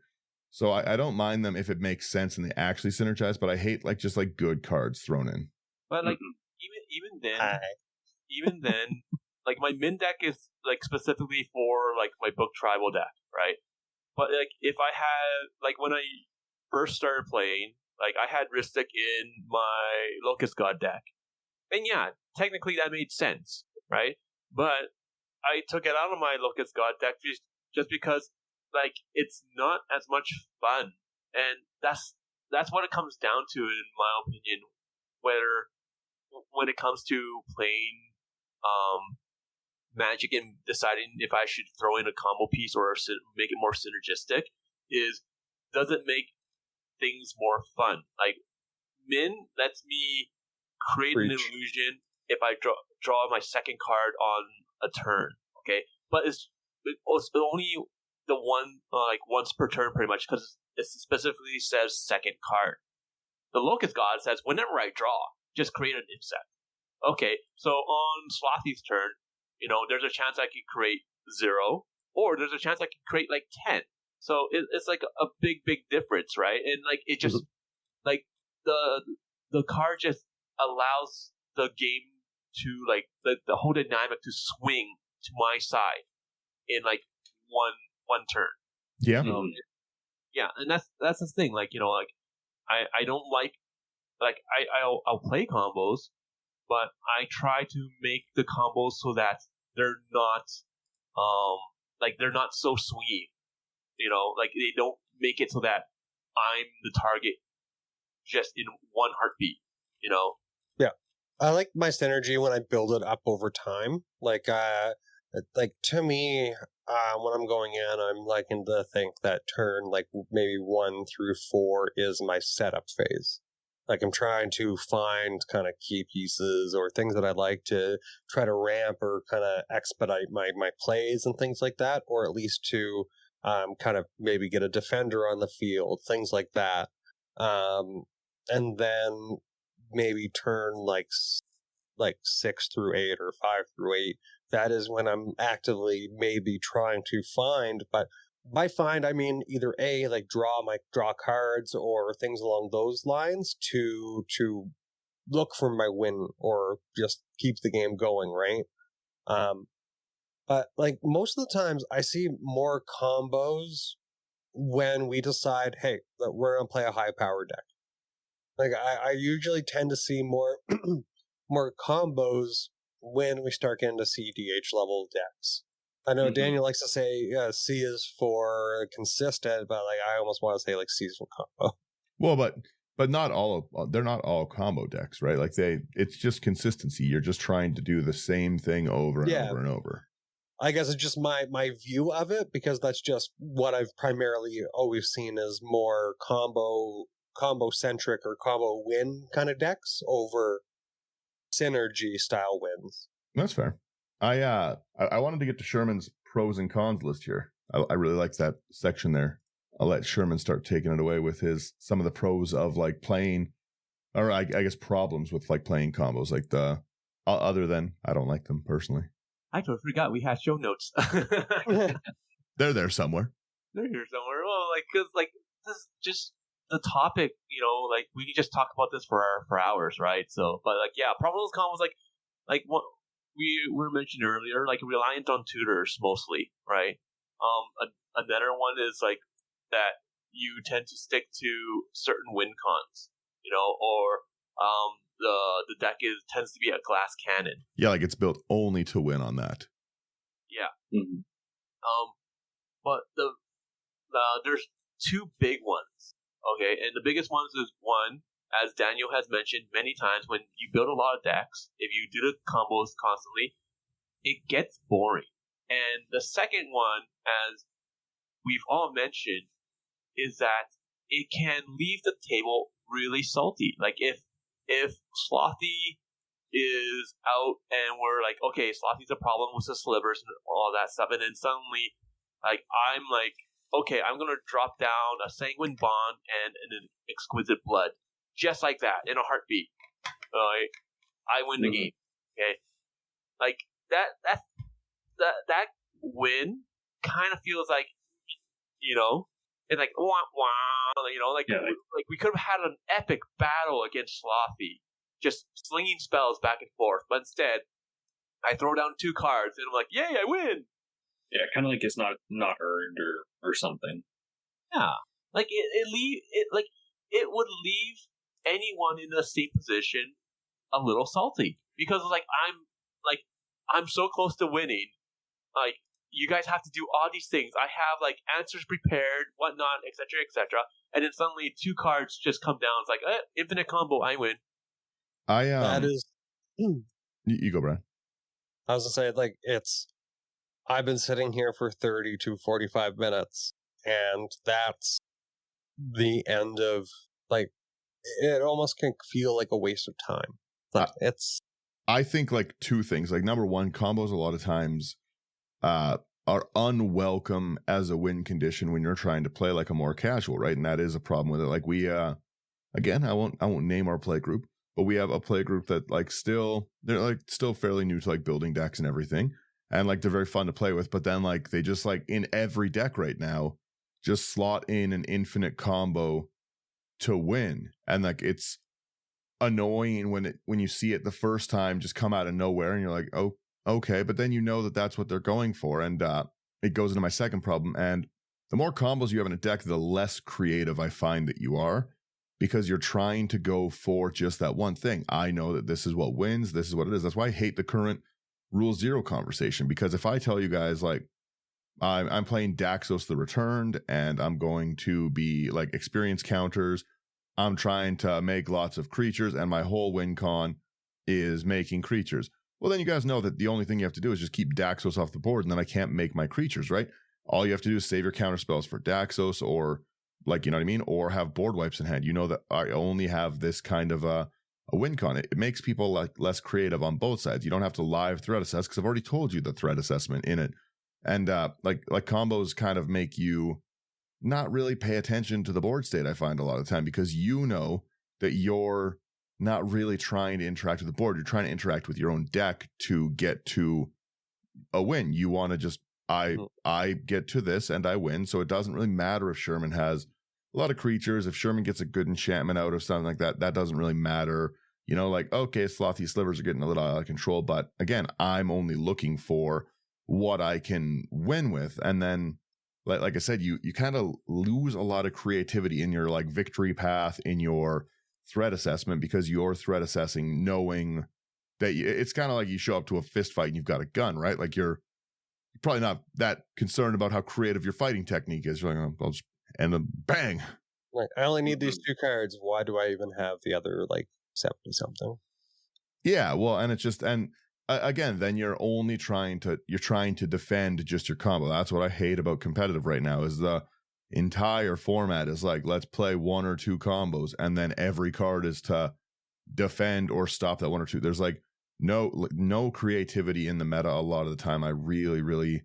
So I don't mind them if it makes sense and they actually synergize, but I hate like just like good cards thrown in. But like even then, like my min deck is like specifically for like my book tribal deck, right? But like if I had like when I first started playing, like I had Ristic in my Locust God deck, and yeah, technically that made sense, right? But I took it out of my Locust God deck just because like it's not as much fun, and that's what it comes down to, in my opinion. When it comes to playing Magic and deciding if I should throw in a combo piece or make it more synergistic, does it make things more fun? Like Min lets me create an illusion if I draw my second card on a turn, okay? But it's only the one like once per turn pretty much, because it specifically says second card. The Locust God says whenever I draw, just create an insect. Okay, so on Slothy's turn, there's a chance I could create 0, or there's a chance I could create like 10. So it's like a big difference, right? And like it just like the card just allows the game to like the whole dynamic to swing to my side in like one turn. Yeah. So, yeah, and that's the thing. Like, you know, like I don't like I'll play combos, but I try to make the combos so that they're not they're not so swingy. You know, like they don't make it so that I'm the target just in one heartbeat. You know. Yeah, I like my synergy when I build it up over time. Like to me, when I'm going in, I'm liking to think that turn like maybe 1 through 4 is my setup phase. Like I'm trying to find kind of key pieces or things that I'd like to try to ramp or kind of expedite my plays and things like that, or at least to kind of maybe get a defender on the field, things like that. And then maybe turn like 6 through 8 or 5 through 8. That is when I'm actively maybe trying to find, but by find I mean either A, like draw cards or things along those lines to look for my win or just keep the game going, right? But like most of the times I see more combos when we decide, hey, that we're gonna play a high power deck. Like I usually tend to see more more combos when we start getting to CDH level decks. I know Daniel likes to say C is for consistent, but like I almost want to say like C is for combo. Well, but not all they're not all combo decks, right? Like it's just consistency. You're just trying to do the same thing over and over and over. I guess it's just my view of it, because that's just what I've primarily always seen as more combo centric or combo win kind of decks over synergy style wins. That's fair. I wanted to get to Sherman's pros and cons list here. I really like that section there. I'll let Sherman start taking it away with some of the pros of like playing, or I guess problems with like playing combos. Like other than I don't like them personally. I totally forgot we had show notes. They're there somewhere. They're here somewhere. Well, like because like this just the topic, you know, like we can just talk about this for hours, right? So, but like yeah, problems combos like what we were mentioned earlier, like reliant on tutors mostly, right? Another one is like that you tend to stick to certain win cons, you know, or the deck tends to be a glass cannon. Yeah, like it's built only to win on that. Yeah. Mm-hmm. But there's two big ones. Okay, and the biggest ones is one, as Daniel has mentioned many times, when you build a lot of decks, if you do the combos constantly, it gets boring. And the second one, as we've all mentioned, is that it can leave the table really salty. Like if Slothy is out and we're like, okay, Slothy's a problem with the slivers and all that stuff, and then suddenly, like, I'm like, okay, I'm going to drop down a Sanguine Bond and an Exquisite Blood. Just like that, in a heartbeat. I win the game. Okay? Like, that win kind of feels like, you know, it's like, wah, wah, you know, like we could have had an epic battle against Slothy, just slinging spells back and forth. But instead, I throw down 2 cards, and I'm like, yay, I win! Yeah, kind of like it's not earned or something. Yeah, like it would leave anyone in the same position a little salty, because like I'm so close to winning. Like you guys have to do all these things. I have like answers prepared, whatnot, etc., etc. And then suddenly 2 cards just come down. It's like infinite combo. I win. That is. You go, Brian. I was gonna say like it's. I've been sitting here for 30 to 45 minutes, and that's the end of, like, it almost can feel like a waste of time. But I think, like, 2 things. Like, number one, combos a lot of times are unwelcome as a win condition when you're trying to play, like, a more casual, right? And that is a problem with it. Like, we, again, I won't name our play group, but we have a play group that, like, they're, like, still fairly new to, like, building decks and everything. And, like, they're very fun to play with, but then, like, they just, like, in every deck right now, just slot in an infinite combo to win. And, like, it's annoying when you see it the first time just come out of nowhere and you're like, oh, okay. But then you know that that's what they're going for. And it goes into my second problem. And the more combos you have in a deck, the less creative I find that you are, because you're trying to go for just that one thing. I know that this is what wins. This is what it is. That's why I hate the current Rule Zero conversation, because if I tell you guys, like, I'm playing Daxos the Returned and I'm going to be like experience counters, I'm trying to make lots of creatures, and my whole win con is making creatures. Well, then you guys know that the only thing you have to do is just keep Daxos off the board, and then I can't make my creatures, right? All you have to do is save your counter spells for Daxos, or like, you know what I mean? Or have board wipes in hand. You know that I only have this kind of a win con. It makes people like less creative on both sides. You don't have to live threat assess, because I've already told you the threat assessment in it. And like combos kind of make you not really pay attention to the board state, I find a lot of the time, because you know that you're not really trying to interact with the board. You're trying to interact with your own deck to get to a win. You want to just, I get to this and I win. So it doesn't really matter if Sherman has a lot of creatures. If Sherman gets a good enchantment out or something like that, that doesn't really matter. You know, like, okay, Slothy slivers are getting a little out of control, but again, I'm only looking for what I can win with. And then, like I said, you kind of lose a lot of creativity in your like victory path, in your threat assessment, because you're threat assessing knowing that it's kind of like you show up to a fist fight and you've got a gun, right? Like you're probably not that concerned about how creative your fighting technique is. You're like, I'll just, and then bang. Like, I only need these 2 cards. Why do I even have the other like 70 something? Yeah, well, and it's just, and again, then you're trying to defend just your combo. That's what I hate about competitive right now, is the entire format is like, let's play 1 or 2 combos, and then every card is to defend or stop that 1 or 2. There's like no creativity in the meta a lot of the time. I really, really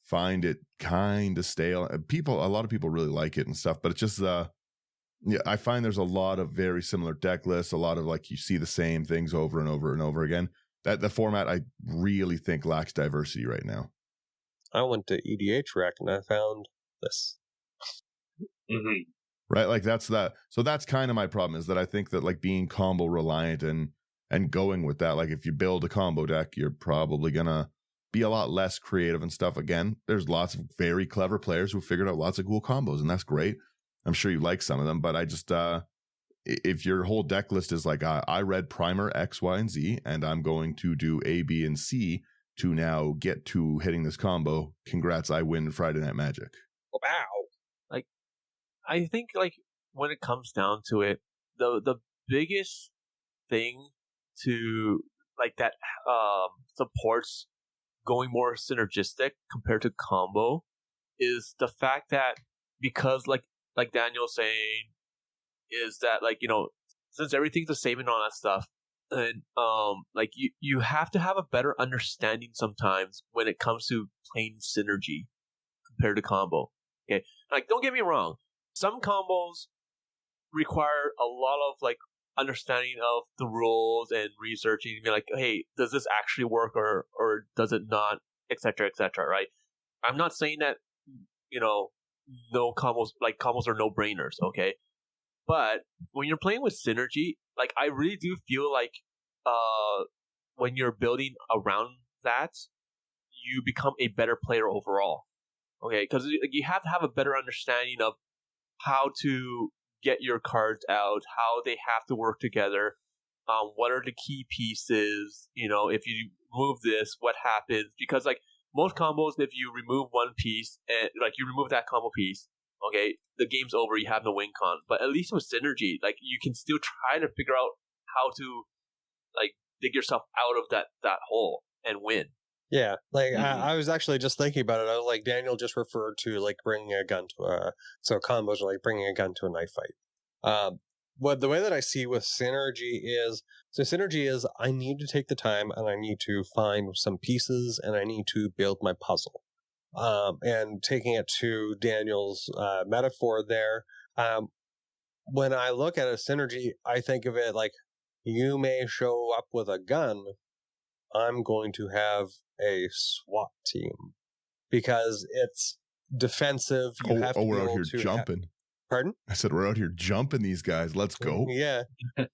find it kind of stale. A lot of people really like it and stuff, but it's just I find there's a lot of very similar deck lists, a lot of like, you see the same things over and over and over again. That the format, I really think, lacks diversity right now. I went to EDH Rec and I found this. Mm-hmm. Right, like that's that. So that's kind of my problem, is that I think that like being combo reliant and going with that, like if you build a combo deck, you're probably gonna be a lot less creative and stuff. Again, there's lots of very clever players who figured out lots of cool combos, and that's great. I'm sure you like some of them, but I just if your whole deck list is like, I read Primer X, Y, and Z, and I'm going to do A, B, and C to now get to hitting this combo, congrats, I win Friday Night Magic. Wow. Like, I think, like, when it comes down to it, the biggest thing to, like, that supports going more synergistic compared to combo is the fact that, because, like Daniel's saying, is that, like, you know, since everything's the same and all that stuff, and like you have to have a better understanding sometimes when it comes to playing synergy compared to combo. Okay, like, don't get me wrong, some combos require a lot of like understanding of the rules and researching and be like, hey, does this actually work or does it not, etc., right? I'm not saying that, you know, no combos, like combos are no brainers, okay? But when you're playing with synergy, like, I really do feel like when you're building around that, you become a better player overall. Okay, because you have to have a better understanding of how to get your cards out, how they have to work together, what are the key pieces, you know, if you remove this, what happens? Because, like, most combos, if you remove one piece, and like you remove that combo piece, okay, the game's over, you have no win con. But at least with synergy, like, you can still try to figure out how to, like, dig yourself out of that hole and win. Yeah, like, I was actually just thinking about it. I was like, Daniel just referred to like bringing a gun to so combos are like bringing a gun to a knife fight. But the way that I see with synergy is, I need to take the time and I need to find some pieces and I need to build my puzzle. And taking it to Daniel's metaphor there, when I look at a synergy, I think of it like, you may show up with a gun, I'm going to have a SWAT team because it's defensive. You have to we're be out able here to jumping. Pardon? I said, we're out here jumping these guys. Let's go. Yeah.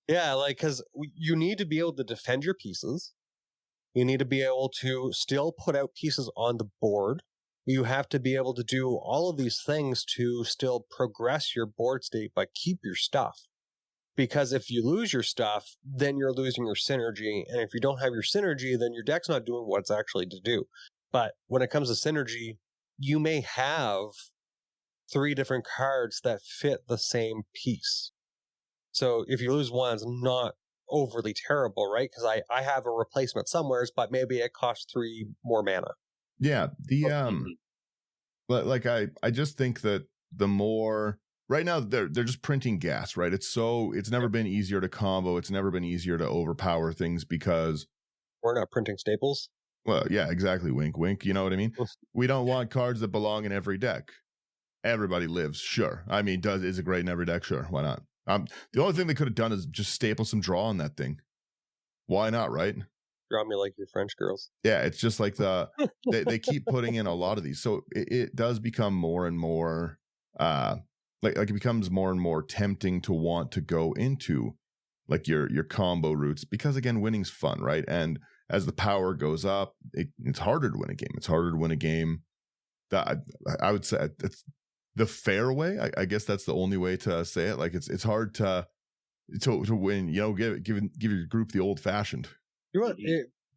Yeah, like, because you need to be able to defend your pieces. You need to be able to still put out pieces on the board. You have to be able to do all of these things to still progress your board state, but keep your stuff. Because if you lose your stuff, then you're losing your synergy. And if you don't have your synergy, then your deck's not doing what it's actually to do. But when it comes to synergy, you may have 3 different cards that fit the same piece. So if you lose one, it's not overly terrible, right? Because I have a replacement somewheres, but maybe it costs 3 more mana. Yeah. I just think that the more right now they're just printing gas, right? It's never been easier to combo. It's never been easier to overpower things because we're not printing staples. Well, yeah, exactly. Wink, wink. You know what I mean? We don't want cards that belong in every deck. Everybody lives, sure. I mean, is it great in every deck? Sure, why not? The only thing they could have done is just staple some draw on that thing. Why not, right? Draw me like your French girls. Yeah, it's just like they keep putting in a lot of these, so it does become more and more like it becomes more and more tempting to want to go into like your combo routes because again, winning's fun, right? And as the power goes up, it's harder to win a game. It's harder to win a game. That I would say it's the fair way. I guess that's the only way to say it. Like it's hard to win. You know, give your group the old fashioned. You want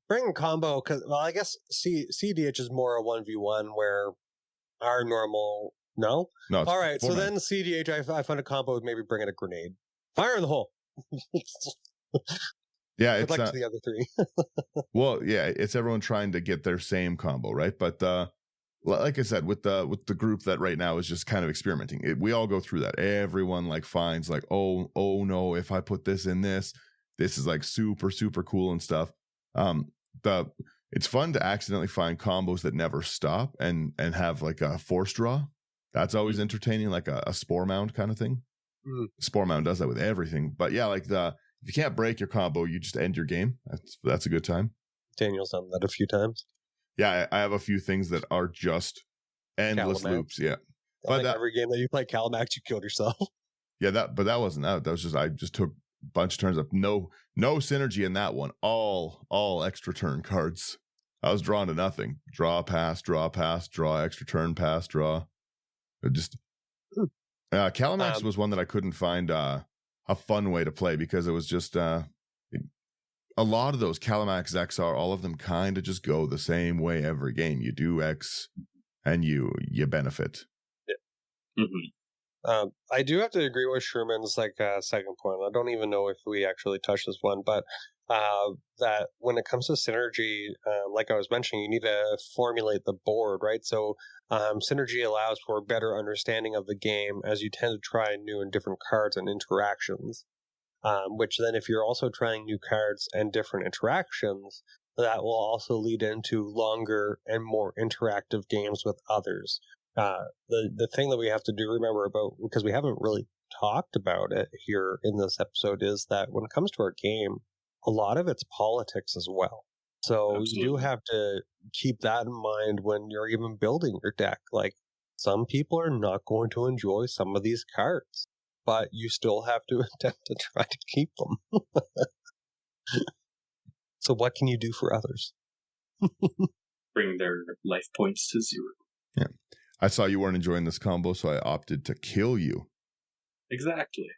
bring a combo because I guess CDH is more a 1v1 where our normal no. All right, so then CDH I find a combo with maybe bringing a grenade, fire in the hole. Yeah, it's like to the other 3. Well, yeah, it's everyone trying to get their same combo, right? But like I said, with the group that right now is just kind of experimenting. We all go through that. Everyone like finds like, oh no, if I put this in this is like super super cool and stuff. It's fun to accidentally find combos that never stop and have like a force draw. That's always entertaining, like a spore mound kind of thing. Spore mound does that with everything. But yeah, like if you can't break your combo, you just end your game. That's a good time. Daniel's done that a few times. Yeah, I have a few things that are just endless loops. Yeah, but every game that you play Calamax, you killed yourself. Yeah, that wasn't that. That was just I just took a bunch of turns up. No synergy in that one. All extra turn cards. I was drawn to nothing. Draw, pass, draw, extra turn, pass, draw. It just Calamax was one that I couldn't find a fun way to play because it was just a lot of those Calamax XR, all of them kind of just go the same way every game. You do X and you benefit. Yeah. Mm-hmm. I do have to agree with Sherman's second point. I don't even know if we actually touched this one, but that when it comes to synergy, like I was mentioning, you need to formulate the board, right? So synergy allows for better understanding of the game as you tend to try new and different cards and interactions. Which then if you're also trying new cards and different interactions, that will also lead into longer and more interactive games with others. The thing that we have to remember about, because we haven't really talked about it here in this episode, is that when it comes to our game, a lot of it's politics as well. So Absolutely. You do have to keep that in mind when you're even building your deck. Like, some people are not going to enjoy some of these cards, but you still have to attempt to try to keep them. So what can you do for others? Bring their life points to 0. Yeah. I saw you weren't enjoying this combo, so I opted to kill you. Exactly.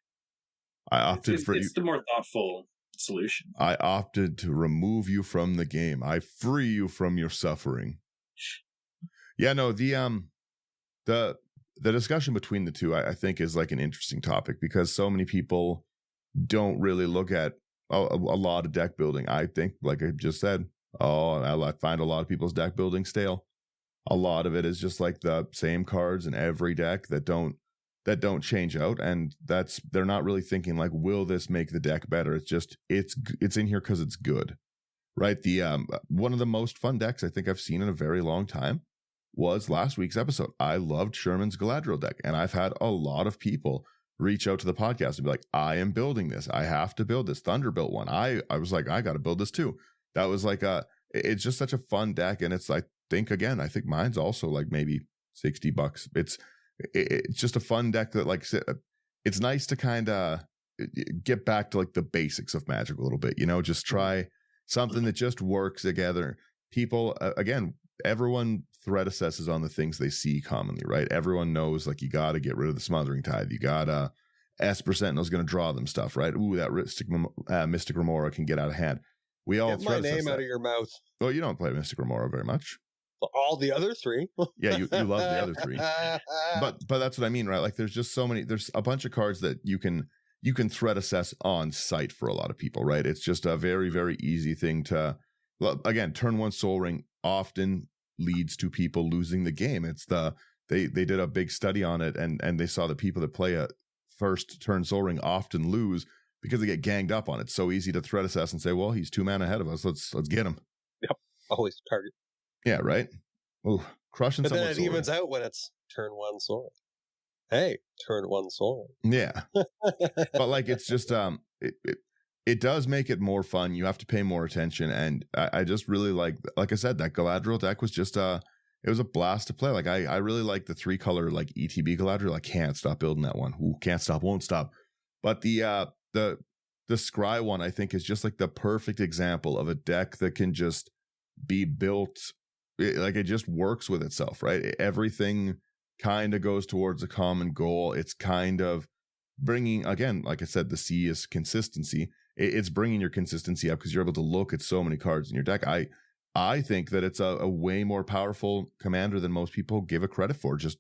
It's the more thoughtful solution. I opted to remove you from the game. I free you from your suffering. Yeah, no, the discussion between the two, I think, is like an interesting topic because so many people don't really look at a lot of deck building. I think, like I just said, I find a lot of people's deck building stale. A lot of it is just like the same cards in every deck that don't change out, and they're not really thinking like, will this make the deck better? It's just it's in here because it's good, right? The one of the most fun decks I think I've seen in a very long time was last week's episode. I loved Sherman's Galadriel deck, and I've had a lot of people reach out to the podcast and be like, I am building this. I have to build this. Thunder built one. I was like, I got to build this too. That was like it's just such a fun deck, and it's I think mine's also like maybe $60. it's just a fun deck that, like, it's nice to kind of get back to like the basics of Magic a little bit, just try something that just works together. People, again, everyone threat assesses on the things they see commonly, right? Everyone knows, like, you got to get rid of the Smothering Tithe. You got to Esper Sentinel's going to draw them stuff, right? Ooh, that Mystic Remora can get out of hand. We all get my name out of your mouth. Well, you don't play Mystic Remora very much. All the other three. Yeah, you love the other three. But that's what I mean, right? Like, there's just so many. There's a bunch of cards that you can threat assess on site for a lot of people, right? It's just a very, very easy thing to. Well, again, turn 1 Soul Ring often leads to people losing the game. It's they did a big study on it, and they saw that people that play a first turn Soul Ring often lose because they get ganged up on it. It's so easy to threat assess and say, well, he's 2 mana ahead of us. Let's get him. Yep, always target. Yeah, right. Oh, crushing. But then it evens out when it's turn 1 Soul Ring. Hey, turn 1 Soul Ring. Yeah, but like, it's just it does make it more fun. You have to pay more attention, and I just really like I said, that Galadriel deck was just it was a blast to play. Like, I really like the 3-color like ETB Galadriel. I can't stop building that one. Ooh, can't stop, won't stop. But the Scry one, I think, is just like the perfect example of a deck that can just be built. It just works with itself, right? Everything kind of goes towards a common goal. It's kind of bringing, again, like I said, the C is consistency. It's bringing your consistency up because you're able to look at so many cards in your deck. I think that it's a way more powerful commander than most people give it credit for. Just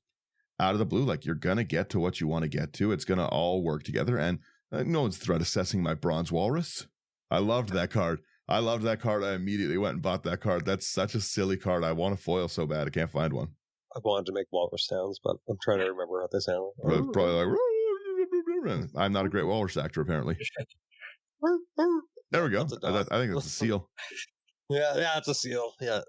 out of the blue, like, you're going to get to what you want to get to. It's going to all work together. And no one's threat assessing my Bronze Walrus. I loved that card. I immediately went and bought that card. That's such a silly card. I want a foil so bad. I can't find one. I wanted to make walrus sounds, but I'm trying to remember how they sound. Probably like, I'm not a great walrus actor, apparently. There we go. I think that's a seal. Yeah, it's a seal. Yeah.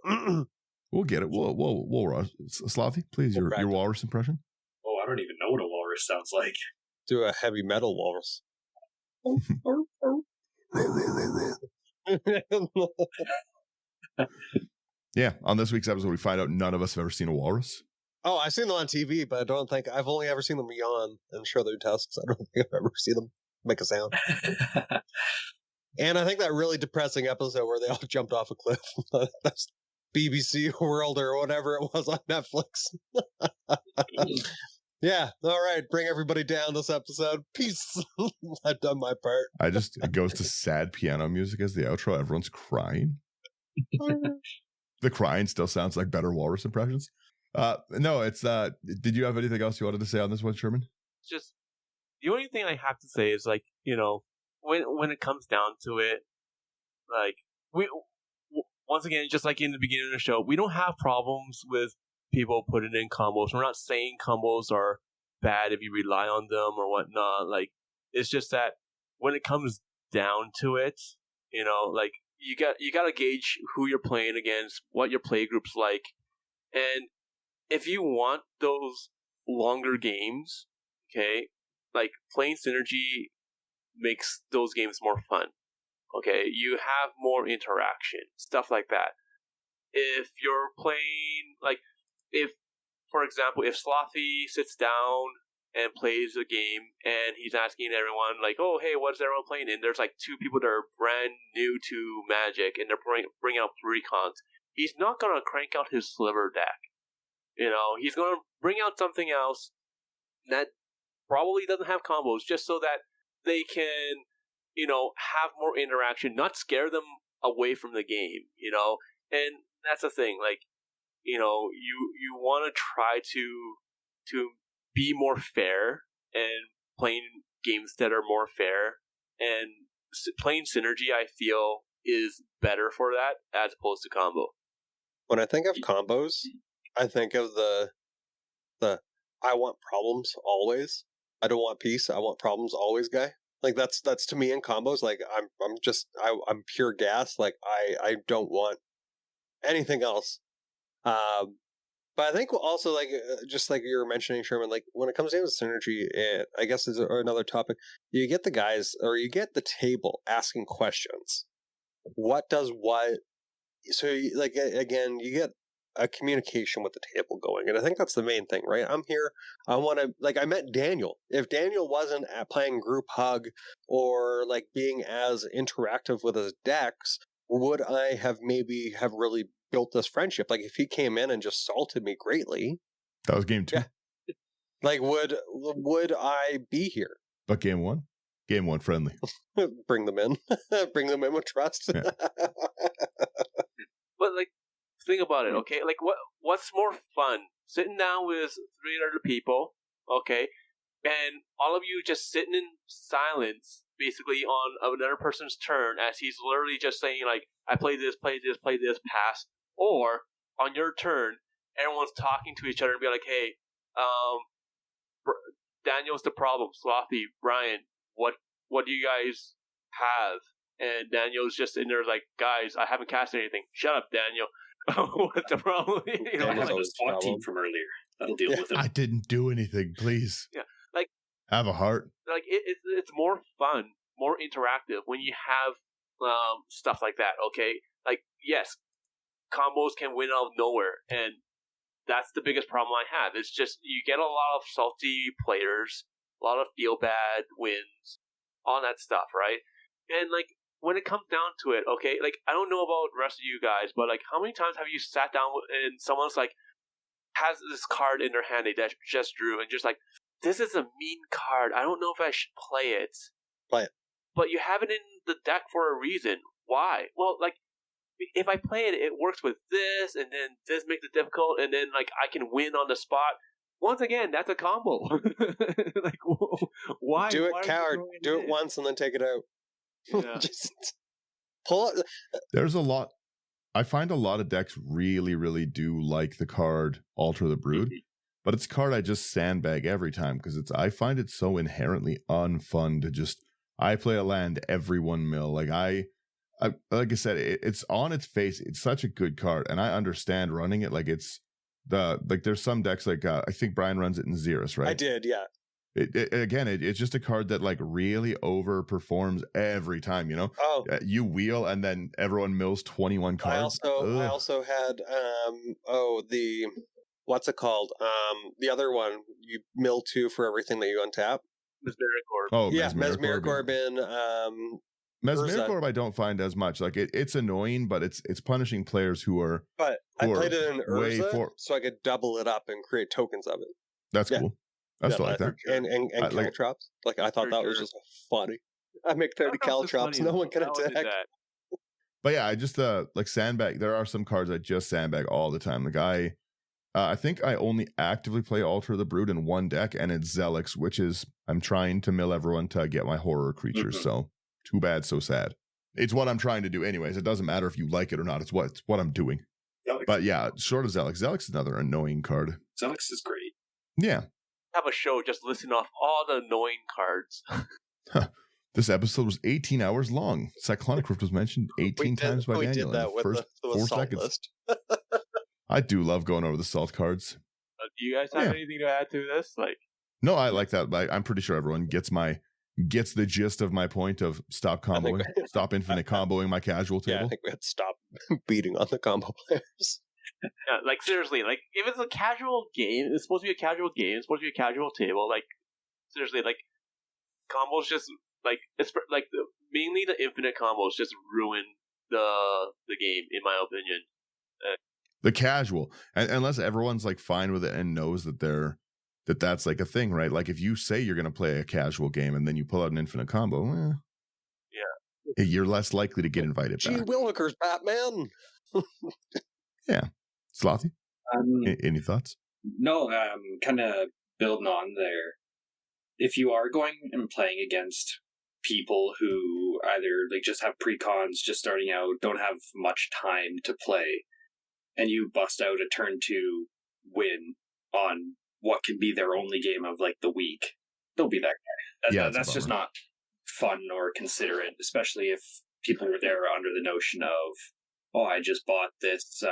We'll get it. We'll rush. Slothy, please, your walrus impression. Oh, I don't even know what a walrus sounds like. Do a heavy metal walrus. Yeah, on this week's episode, we find out none of us have ever seen a walrus. Oh, I've seen them on TV, but I don't think I've only ever seen them yawn and show their tusks. I don't think I've ever seen them make a sound. And I think that really depressing episode where they all jumped off a cliff. That's BBC World or whatever it was on Netflix. Yeah. All right. Bring everybody down this episode. Peace. I've done my part. It goes to sad piano music as the outro. Everyone's crying. The crying still sounds like better walrus impressions. No, it's did you have anything else you wanted to say on this one, Sherman? Just the only thing I have to say is, like, when it comes down to it, like, once again, just like in the beginning of the show, we don't have problems with people putting in combos. We're not saying combos are bad if you rely on them or whatnot. Like, it's just that when it comes down to it, like, you got to gauge who you're playing against, what your play group's like, and if you want those longer games, okay, like, playing Synergy makes those games more fun. Okay, you have more interaction, stuff like that. If you're playing, like, for example, if Slothy sits down and plays a game and he's asking everyone, like, oh, hey, what's everyone playing in? There's like 2 people that are brand new to Magic and they're bringing out recons. He's not going to crank out his Sliver deck. He's going to bring out something else that probably doesn't have combos, just so that they can, have more interaction, not scare them away from the game, and that's the thing, like, you want to try to be more fair and playing games that are more fair, and playing Synergy, I feel, is better for that as opposed to combo. When I think of combos, I think of the I want problems always. I don't want peace. I want problems always guy. Like, that's to me in combos. Like, I'm pure gas. Like, I don't want anything else. But I think also, like, just like you were mentioning, Sherman, like, when it comes down to Synergy, I guess is another topic. You get the guys, or you get the table asking questions. What does what? So, like, again, you get a communication with the table going. And I think that's the main thing, right? I'm here. I want to, like, I met Daniel. If Daniel wasn't playing group hug or like being as interactive with his decks, would I have maybe have really built this friendship? Like, if he came in and just salted me greatly. That was game 2. Yeah. Like, would I be here? But game 1? Game 1 friendly. Bring them in. Bring them in with trust. Yeah. But like, think about it, okay? Like, what's more fun? Sitting down with 3 other people, okay, and all of you just sitting in silence, basically on another person's turn, as he's literally just saying like, "I play this, pass," or on your turn, everyone's talking to each other and be like, "Hey, Daniel's the problem. Slothy, Brian, what do you guys have?" And Daniel's just in there like, "Guys, I haven't cast anything. Shut up, Daniel." What's the problem? You know, Daniel's like, a SWAT team from earlier. That'll deal with it. I didn't do anything, please. Yeah, like, have a heart. Like, it's more fun, more interactive when you have stuff like that, okay? Like, yes, combos can win out of nowhere, and that's the biggest problem I have. It's just, you get a lot of salty players, a lot of feel bad wins, all that stuff, right? And, like, when it comes down to it, okay, like, I don't know about the rest of you guys, but, like, how many times have you sat down and someone's, like, has this card in their hand they just drew, and just, like, this is a mean card. I don't know if I should play it. Play it. But you have it in the deck for a reason. Why? Well, like, if I play it, it works with this, and then this makes it difficult, and then, like, I can win on the spot. Once again, that's a combo. Like, why? Do it, why coward. Do it once and then take it out. Yeah. Just pull it. There's a lot. I find a lot of decks really, really do like the card Alter the Brood, but it's a card I just sandbag every time because I find it so inherently unfun to just. I play a land every 1 mil. Like like I said, it's on its face. It's such a good card, and I understand running it. Like there's some decks like I think Brian runs it in Xeris, right? I did, yeah. It's just a card that like really overperforms every time. You know, you wheel and then everyone mills 21 cards. I also had the what's it called? The other one, you mill 2 for everything that you untap. Mesmeric Orb. Oh, yeah, Mesmeric Orb in Mesmeric Orb I don't find as much. Like it's annoying, but it's punishing players who are. But I played it in Urza, so I could double it up and create tokens of it. That's cool. I still like that. And caltrops. Like I thought that was just funny. I make 30 caltrops. No one can attack. But yeah, I just like sandbag. There are some cards I just sandbag all the time. The guy, I think I only actively play Alter the Brood in one deck, and it's Zelix, which is I'm trying to mill everyone to get my horror creatures. So too bad, so sad. It's what I'm trying to do, anyways. It doesn't matter if you like it or not. It's what I'm doing. Zelix. But yeah, short of Zelix, Zelix is another annoying card. Zelix is great. Yeah. Have a show just listing off all the annoying cards. This episode was 18 hours long. Cyclonic Rift was mentioned 18 times by Daniel in the first 4 seconds. I do love going over the salt cards. Do you guys have anything to add to this? Like, no, I like that. I'm pretty sure everyone gets the gist of my point of stop comboing, stop infinite comboing my casual table. Yeah, I think we had to stop beating on the combo players. Yeah, like seriously, like if it's a casual game, it's supposed to be a casual game. It's supposed to be a casual table. Like seriously, like combos just like it's like mainly the infinite combos just ruin the game, in my opinion. The casual, and unless everyone's like fine with it and knows that that's like a thing, right? Like if you say you're going to play a casual game and then you pull out an infinite combo, you're less likely to get invited back. Gee willikers, Batman. Yeah. Slothy? Any thoughts? No, kind of building on there. If you are going and playing against people who either like just have pre-cons, just starting out, don't have much time to play, and you bust out a turn 2 win on what can be their only game of like the week, don't be that guy. That's just not fun or considerate, especially if people were there under the notion of, oh, I just bought this.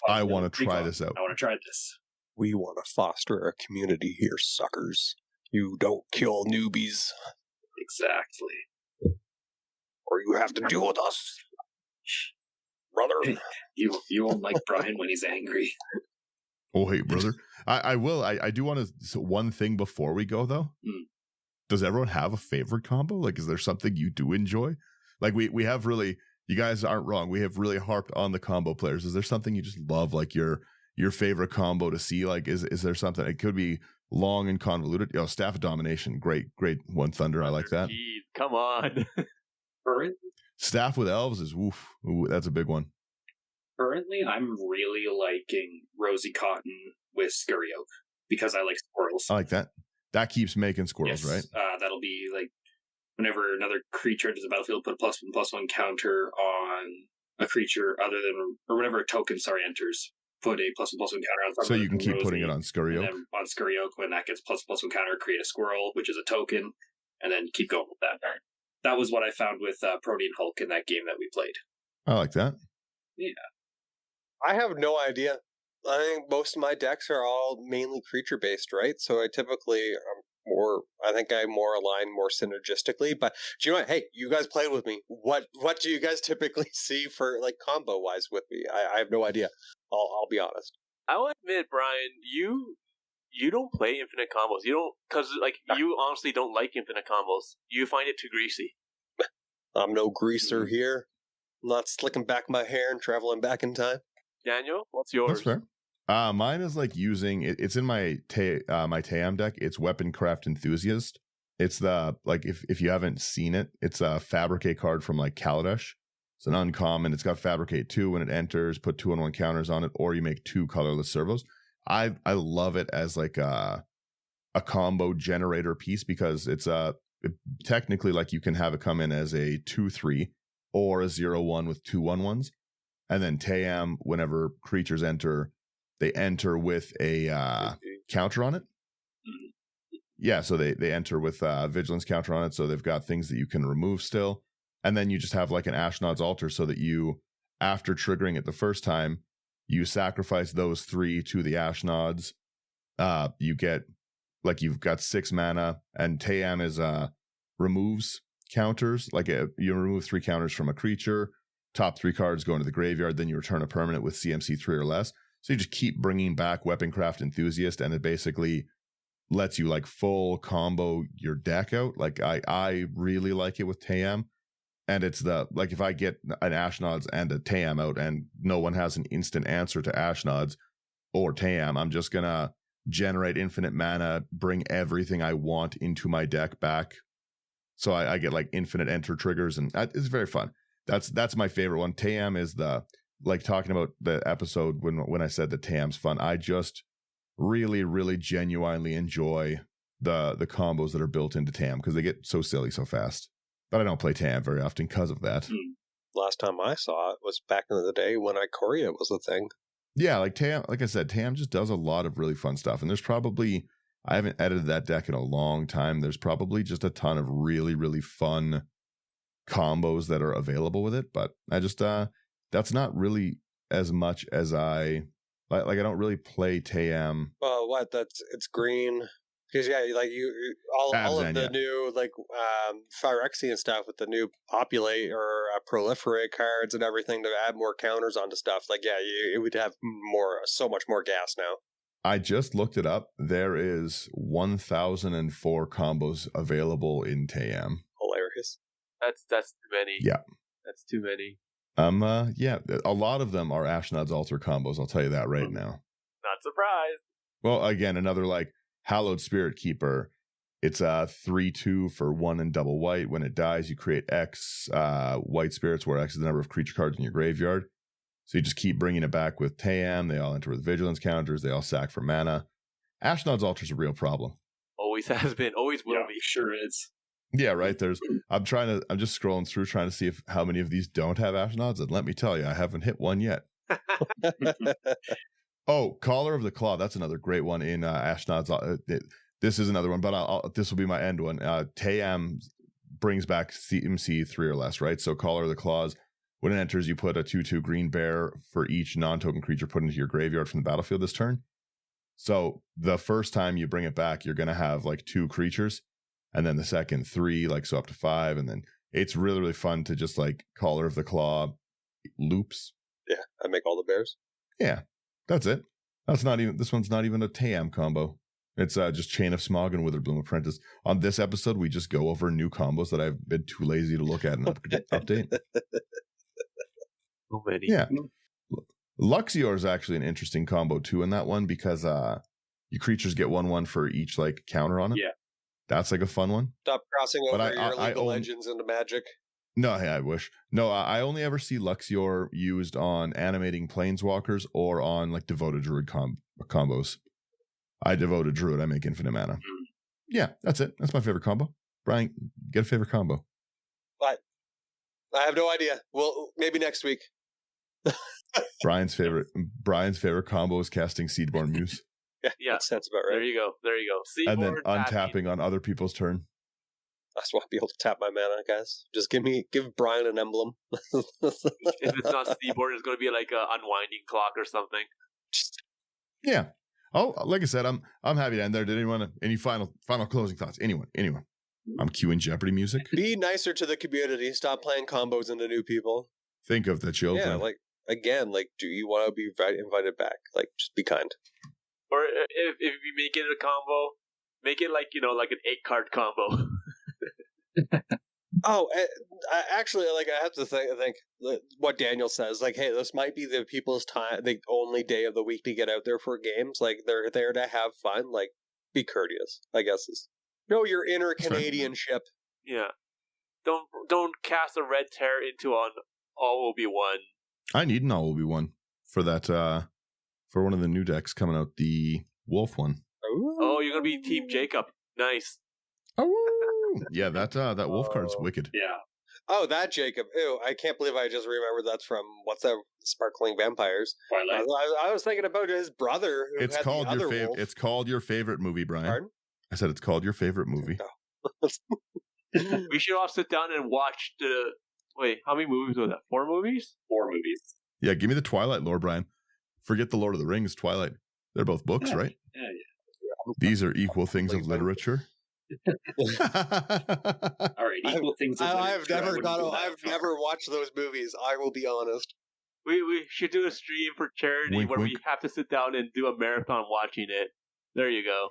I want to try this out. I want to try this. We want to foster a community here, suckers. You don't kill newbies. Exactly. Or you have to deal with us. brother. You won't like Brian when he's angry. Oh, hey, brother. I will. I do want to. One thing before we go, though. Does everyone have a favorite combo? Like, is there something you do enjoy? Like, we have really, you guys aren't wrong. We have really harped on the combo players. Is there something you just love, like your favorite combo to see? Like, is there something? It could be long and convoluted. Staff of Domination. Great one, Thunder. I like that. Geez, come on. Staff with Elves is, ooh, that's a big one. Currently, I'm really liking Rosie Cotton with Scurry Oak because I like squirrels. I like that. That keeps making squirrels, yes, right? That'll be like whenever another creature enters the battlefield, put a +1/+1 counter on a creature other than, or whenever a token, enters, put a +1/+1 counter on something. So you can keep Rosie, putting it on Scurry Oak. And then on Scurry Oak, when that gets +1/+1 counter, create a squirrel, which is a token, and then keep going with that. That was what I found with Protean Hulk in that game that we played. I like that. Yeah. I have no idea. I think most of my decks are all mainly creature based, right? So I typically I'm more aligned more synergistically. But do you know what? Hey, you guys played with me. What do you guys typically see for like combo wise with me? I have no idea. I'll be honest. I will admit, Brian, you don't play infinite combos. You don't, because like you honestly don't like infinite combos. You find it too greasy. I'm no greaser here. I'm not slicking back my hair and traveling back in time. Daniel, what's yours? That's fair. Mine is like using it's in my my Team deck. It's Weaponcraft Enthusiast. It's the like if you haven't seen it, it's a Fabricate card from like Kaladesh. It's an uncommon. It's got Fabricate 2 when it enters. Put 2/1 counters on it, or you make 2 colorless servos. I love it as like a combo generator piece because it's technically like you can have it come in as a 2/3 or a 0/1 with 2/1/1s. And then Team, whenever creatures enter, they enter with a counter on it. Yeah, so they enter with vigilance counter on it, so they've got things that you can remove still. And then you just have like an Ashnod's Altar so that you, after triggering it the first time, you sacrifice those 3 to the Ashnods. You get, like, you've got 6 mana, and Team is removes counters. Like, you remove 3 counters from a creature. Top 3 cards go into the graveyard, then you return a permanent with CMC 3 or less. So you just keep bringing back Weaponcraft Enthusiast, and it basically lets you like full combo your deck out. Like I really like it with Team, and it's the like if I get an Ashnods and a Team out, and no one has an instant answer to Ashnods or Team, I'm just gonna generate infinite mana, bring everything I want into my deck back. So I get like infinite enter triggers, and it's very fun. That's my favorite one. Team is the, like, talking about the episode when I said that Team's fun. I just really, really genuinely enjoy the combos that are built into Team because they get so silly so fast. But I don't play Team very often because of that. Last time I saw it was back in the day when Ikoria was a thing. Yeah, like Team, like I said, Team just does a lot of really fun stuff. And there's probably, I haven't edited that deck in a long time. There's probably just a ton of really, really fun combos that are available with it. But I just, that's not really as much as I like. I don't really play Team. Well, it's green. Because like all of the new like Phyrexian stuff with the new populate or proliferate cards and everything to add more counters onto stuff. Like it would have so much more gas now. I just looked it up. There is 1,004 combos available in Team. Hilarious. That's too many. Yeah, that's too many. Yeah, a lot of them are Ashnod's Altar combos. I'll tell you that right now. Not surprised. Well, again, another like Hallowed Spirit Keeper. It's a 3/2 for 1 and double white. When it dies, you create X white spirits, where X is the number of creature cards in your graveyard. So you just keep bringing it back with Team. They all enter with vigilance counters. They all sack for mana. Ashnod's Altar is a real problem. Always has been. Always will be. Sure is. Yeah, right. I'm just scrolling through trying to see how many of these don't have Ashnods, and let me tell you, I haven't hit one yet. Oh, Collar of the Claw. That's another great one in Ashnod's. This is another one, but this will be my end one. Team brings back CMC 3 or less, right? So Collar of the Claws, when it enters, you put a 2/2 green bear for each non-token creature put into your graveyard from the battlefield this turn. So the first time you bring it back, you're going to have like 2 creatures. And then the second 3, like, so up to 5. And then it's really, really fun to just like Collar of the Claw loops. Yeah, I make all the bears. Yeah, that's it. This one's not even a TAM combo. It's just Chain of Smog and Witherbloom Apprentice. On this episode, we just go over new combos that I've been too lazy to look at and update. So many. Yeah. Luxior is actually an interesting combo too in that one because your creatures get 1/1 for each like counter on it. Yeah. That's like a fun one. Stop crossing over But your League of Legends into Magic. No, hey, I wish. No, I only ever see Luxior used on animating planeswalkers or on like devoted druid combos. I devote a druid, I make infinite mana. Yeah, that's it. That's my favorite combo. Brian, get a favorite combo. But I have no idea. Well, maybe next week. Brian's favorite combo is casting Seedborn Muse. Yeah. That sounds about right. There you go. Seaboard, And then untapping on other people's turn. I just want to be able to tap my mana, guys. Just give Brian an emblem. If it's not Seaboard, it's going to be like a unwinding clock or something. Yeah. Oh, like I said, I'm happy to end there. Did anyone any final closing thoughts? Anyone? I'm cueing Jeopardy music. Be nicer to the community. Stop playing combos into new people. Think of the children. Yeah, do you want to be invited back? Like, just be kind. Or if you make it a combo, make it like an 8-card combo. Oh, actually, I have to think what Daniel says. Like, hey, this might be the people's time, the only day of the week to get out there for games. Like, they're there to have fun. Like, be courteous, I guess. Know your inner Canadianship. Yeah. Don't cast a red terror into an all will be one. I need an all will be one for that. For one of the new decks coming out, the Wolf one. Ooh. Oh, you're gonna be Team Jacob. Nice. Oh, yeah, that Wolf card's wicked. Yeah. Oh, that Jacob. Ew, I can't believe I just remembered that's from, what's that, Sparkling Vampires. Twilight. I was thinking about his brother who It's had called the other your wolf. It's called your favorite movie, Brian. Pardon? I said it's called your favorite movie. We should all sit down and watch the... Wait, how many movies was that? 4 movies? 4 movies. Yeah, give me the Twilight lore, Brian. Forget the Lord of the Rings, Twilight. They're both books, right? Yeah. These are equal things of literature. All right, equal things. I've never watched those movies. I will be honest. We should do a stream for charity Wink, where wink. we have to sit down and do a marathon watching it. There you go.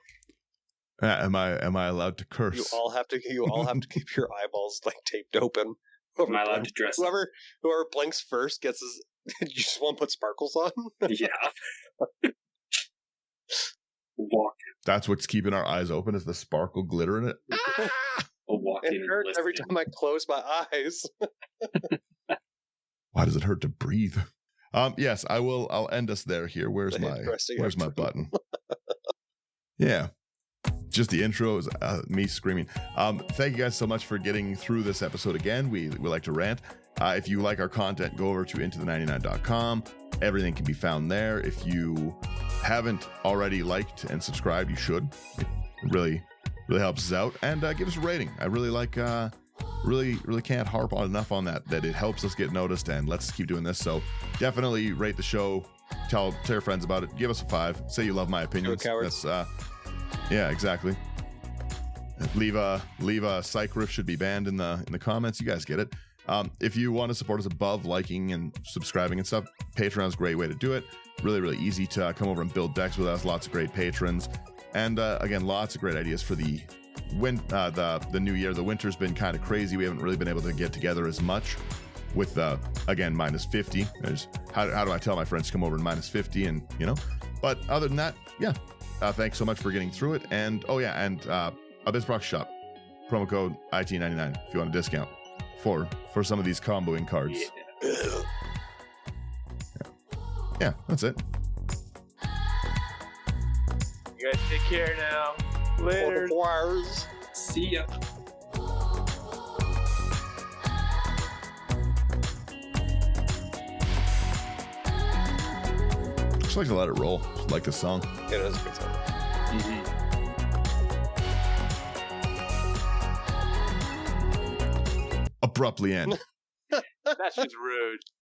Am I allowed to curse? You all have to keep your eyeballs like taped open. Am I allowed to dress? Whoever blinks first gets his. You just want to put sparkles on? Yeah. Walk. That's what's keeping our eyes open is the sparkle glitter in it. Walk It in and hurts listen. every time I close my eyes. Why does it hurt to breathe? Yes, I will. I'll end us there. Here, where's my button? Yeah, just the intro is me screaming. Thank you guys so much for getting through this episode again. We like to rant. If you like our content, go over to intothe99.com. Everything can be found there. If you haven't already liked and subscribed, you should. It really helps us out. And give us a rating. I really like. Really can't harp on enough on that it helps us get noticed, and let's keep doing this. So definitely rate the show. Tell your friends about it. Give us a 5. Say you love my opinions. That's yeah, exactly. Leave a psych riff should be banned in the comments. You guys get it. If you want to support us above liking and subscribing and stuff, Patreon's a great way to do it. Really easy to come over and build decks with us. Lots of great patrons, and again, lots of great ideas for the new year. The winter's been kind of crazy. We haven't really been able to get together as much with again -50. How do I tell my friends to come over in -50 and but other than that, yeah. Thanks so much for getting through it. And Abyss Proxy Shop, promo code IT99 if you want a discount for some of these comboing cards. Yeah, that's it. You guys take care now. Later. See ya. Just like to let it roll. Just like the song. It is a good song. Abruptly end. That's just rude.